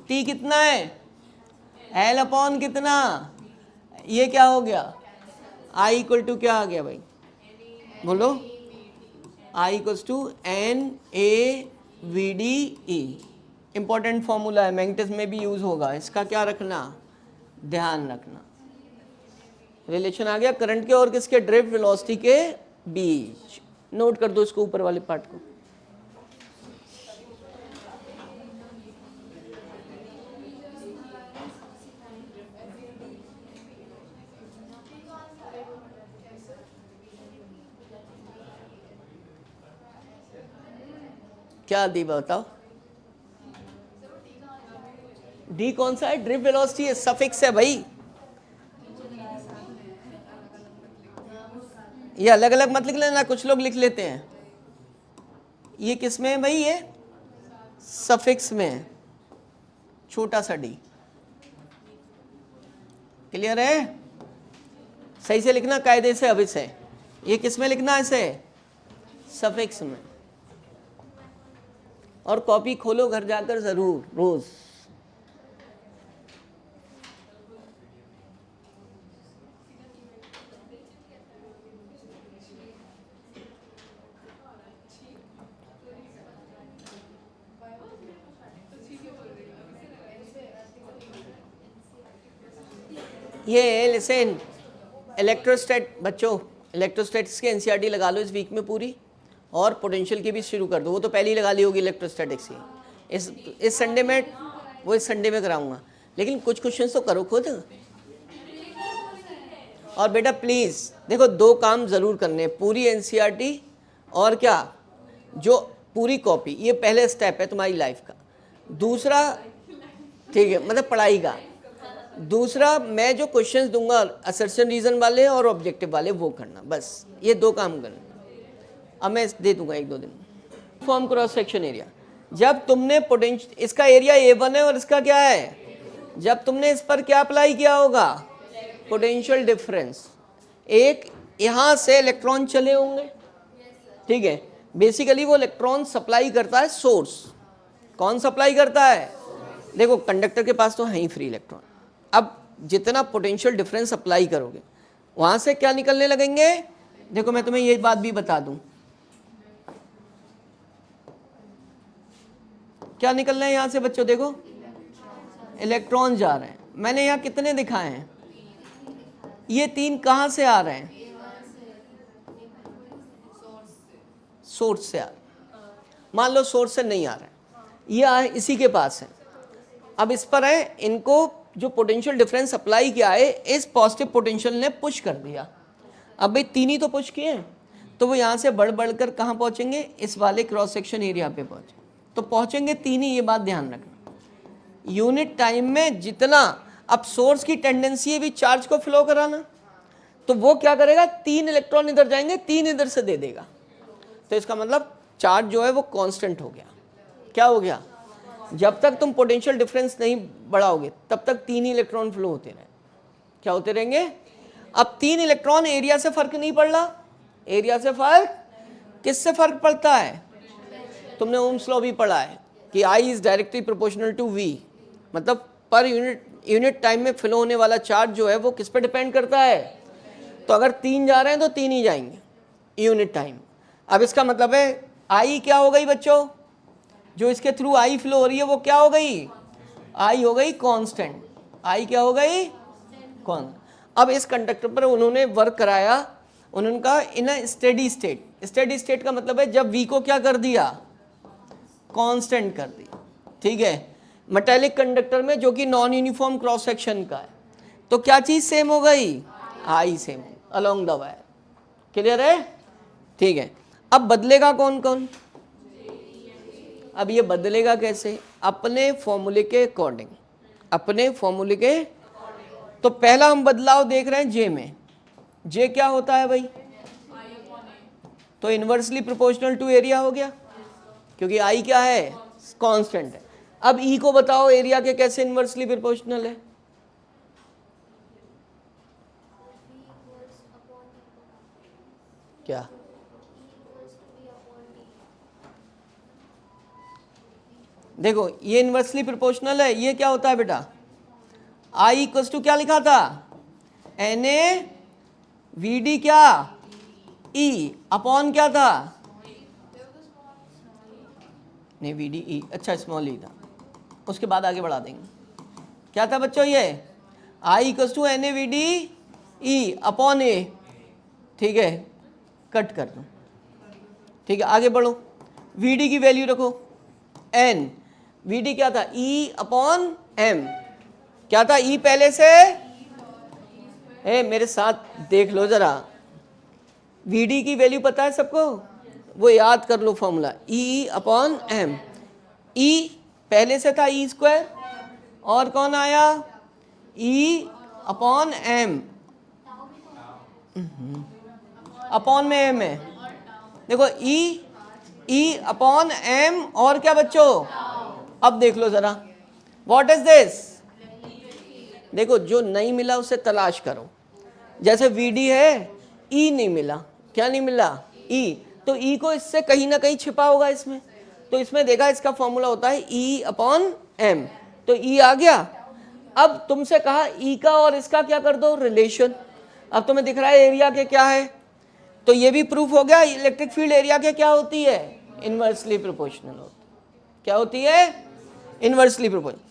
T कितना है, एल अपॉन कितना, ये क्या हो गया, आई इक्वल टू क्या आ गया भाई, बोलो, I equals to N A V D E. Important formula है, मैग्नेटिज्म में भी यूज होगा, इसका क्या रखना, ध्यान रखना। रिलेशन आ गया करंट के और किसके, ड्रिफ्ट वेलोसिटी के बीच। नोट कर दो इसको, ऊपर वाले पार्ट को। क्या दी बताओ, डी कौन सा है, ड्रिफ्ट वेलोसिटी है, सफिक्स है भाई। ये अलग अलग मत लिख लेना, कुछ लोग लिख लेते हैं। ये किस में है भाई, ये सफिक्स में है, छोटा सा डी। क्लियर है, सही से लिखना कायदे से। अब इसे ये किस में लिखना है, इसे सफिक्स में। और कॉपी खोलो घर जाकर जरूर रोज। ये लिसन, इलेक्ट्रोस्टैट बच्चों, इलेक्ट्रोस्टैटिक्स की एनसीईआरटी लगा लो इस वीक में पूरी, और पोटेंशियल की भी शुरू कर दो। वो तो पहले ही लगा ली होगी इलेक्ट्रोस्टैटिक्स की। इस संडे में, वो इस संडे में कराऊंगा, लेकिन कुछ क्वेश्चंस तो करो खुद। और बेटा प्लीज़ देखो, दो काम ज़रूर करने, पूरी एनसीईआरटी और क्या, जो पूरी कॉपी, ये पहले स्टेप है तुम्हारी लाइफ का। दूसरा, ठीक है, मतलब पढ़ाई का। दूसरा, मैं जो क्वेश्चंस दूंगा असर्शन रीजन वाले और ऑब्जेक्टिव वाले, वो करना, बस ये दो काम करना। अब मैं दे दूंगा 1-2 दिन। फॉर्म क्रॉस सेक्शन एरिया, जब तुमने पोटेंशियल, इसका एरिया A1 है और इसका क्या है, जब तुमने इस पर क्या अप्लाई किया होगा, पोटेंशियल डिफरेंस। एक यहाँ से इलेक्ट्रॉन चले होंगे, ठीक है। बेसिकली वो इलेक्ट्रॉन सप्लाई करता है सोर्स। कौन सप्लाई करता है, देखो कंडक्टर के पास तो है ही फ्री इलेक्ट्रॉन। अब जितना पोटेंशियल डिफरेंस अप्लाई करोगे, वहाँ से क्या निकलने लगेंगे, देखो मैं तुम्हें ये बात भी बता दूं, क्या निकल रहे हैं यहाँ से बच्चों, देखो इलेक्ट्रॉन जा रहे हैं। मैंने यहाँ कितने दिखाए हैं, ये 3 कहाँ से आ रहे हैं, सोर्स से आ रहे हैं। मान लो सोर्स से नहीं आ रहा है, ये इसी के पास है। अब इस पर है, इनको जो पोटेंशियल डिफरेंस अप्लाई किया है, इस पॉजिटिव पोटेंशियल ने पुश कर दिया। अब भाई 3 ही तो पुश किए, तो वो यहाँ से बढ़ बढ़कर कहाँ पहुँचेंगे, इस वाले क्रॉस सेक्शन एरिया पे पहुँचे, तो पहुँचेंगे 3 ही, ये बात ध्यान रखना। यूनिट टाइम में जितना, अब सोर्स की टेंडेंसी है भी चार्ज को फ्लो कराना, तो वो क्या करेगा, 3 इलेक्ट्रॉन इधर जाएंगे, 3 इधर से दे देगा। तो इसका मतलब चार्ज जो है वो कांस्टेंट हो गया। क्या हो गया, जब तक तुम पोटेंशियल डिफरेंस नहीं बढ़ाओगे तब तक 3 ही इलेक्ट्रॉन फ्लो होते रहे। क्या होते रहेंगे, अब 3 इलेक्ट्रॉन, एरिया से फर्क नहीं पड़ रहा। एरिया से फर्क, किससे फर्क पड़ता है, तुमने ओम्स लॉ भी पढ़ा है कि I is directly proportional to V, मतलब पर यूनिट टाइम में फ्लो होने वाला चार्ज जो है वो किस पे डिपेंड करता है। तो अगर 3 जा रहे हैं तो 3 ही जाएंगे यूनिट टाइम। अब इसका मतलब है I क्या हो गई बच्चों, जो इसके थ्रू I फ्लो हो रही है वो क्या हो गई, I हो गई कांस्टेंट। I क्या हो गई, कांस्टेंट। अब इस कंडक्टर पर उन्होंने वर्क कराया, उन्होंने कहा in a steady state. Steady state का मतलब है जब V को क्या कर दिया, कांस्टेंट कर दिया, ठीक है। मेटेलिक कंडक्टर में जो कि नॉन यूनिफॉर्म क्रॉस सेक्शन का है, तो क्या चीज सेम हो गई, I same along the wire. Clear है? ठीक है। अब बदलेगा कौन कौन? अब ये बदलेगा कैसे? अपने फॉर्मूले के अकॉर्डिंग, अपने फॉर्मूले के। तो पहला हम बदलाव देख रहे हैं जे में। जे क्या होता है भाई? तो इनवर्सली प्रोपोर्शनल टू एरिया हो गया, क्योंकि आई क्या है, कांस्टेंट है। अब ई को बताओ एरिया के कैसे इनवर्सली प्रोपोर्शनल है? क्या? देखो ये इनवर्सली प्रोपोर्शनल है, ये क्या होता है बेटा, आई इक्वल्स टू क्या लिखा था, एन ए वी डी क्या, ई अपॉन क्या था, नहीं वी डी ई, अच्छा स्मॉल ई था, उसके बाद आगे बढ़ा देंगे। क्या था बच्चों ये, I equals to N A V D E upon A. ठीक है, कट कर दो। ठीक है, आगे बढ़ो। वी डी की वैल्यू रखो एन, वी डी क्या था, ई अपॉन एम। क्या था ई पहले से, मेरे साथ देख लो जरा, वी डी की वैल्यू पता है सबको, वो याद कर लो फॉर्मूला, ई अपॉन एम। ई पहले से था ई स्क्वायर, और कौन आया, ई अपॉन एम, अपॉन में एम है। देखो ई अपॉन एम और क्या बच्चों, अब देख लो जरा, व्हाट इज दिस। देखो जो नहीं मिला उसे तलाश करो। जैसे वीडी है, ई नहीं मिला, क्या नहीं मिला, ई, तो ई को इससे कहीं ना कहीं छिपा होगा इसमें, तो इसमें देखा इसका फॉर्मूला होता है ई अपॉन एम, तो ई आ गया। अब तुमसे कहा ई का और इसका क्या कर दो, रिलेशन। अब तुम्हें दिख रहा है एरिया के क्या है, तो ये भी प्रूफ हो गया, इलेक्ट्रिक फील्ड एरिया के क्या होती है, इनवर्सली प्रोपोर्शनल होती। क्या होती है, इनवर्सली प्रोपोर्शनल।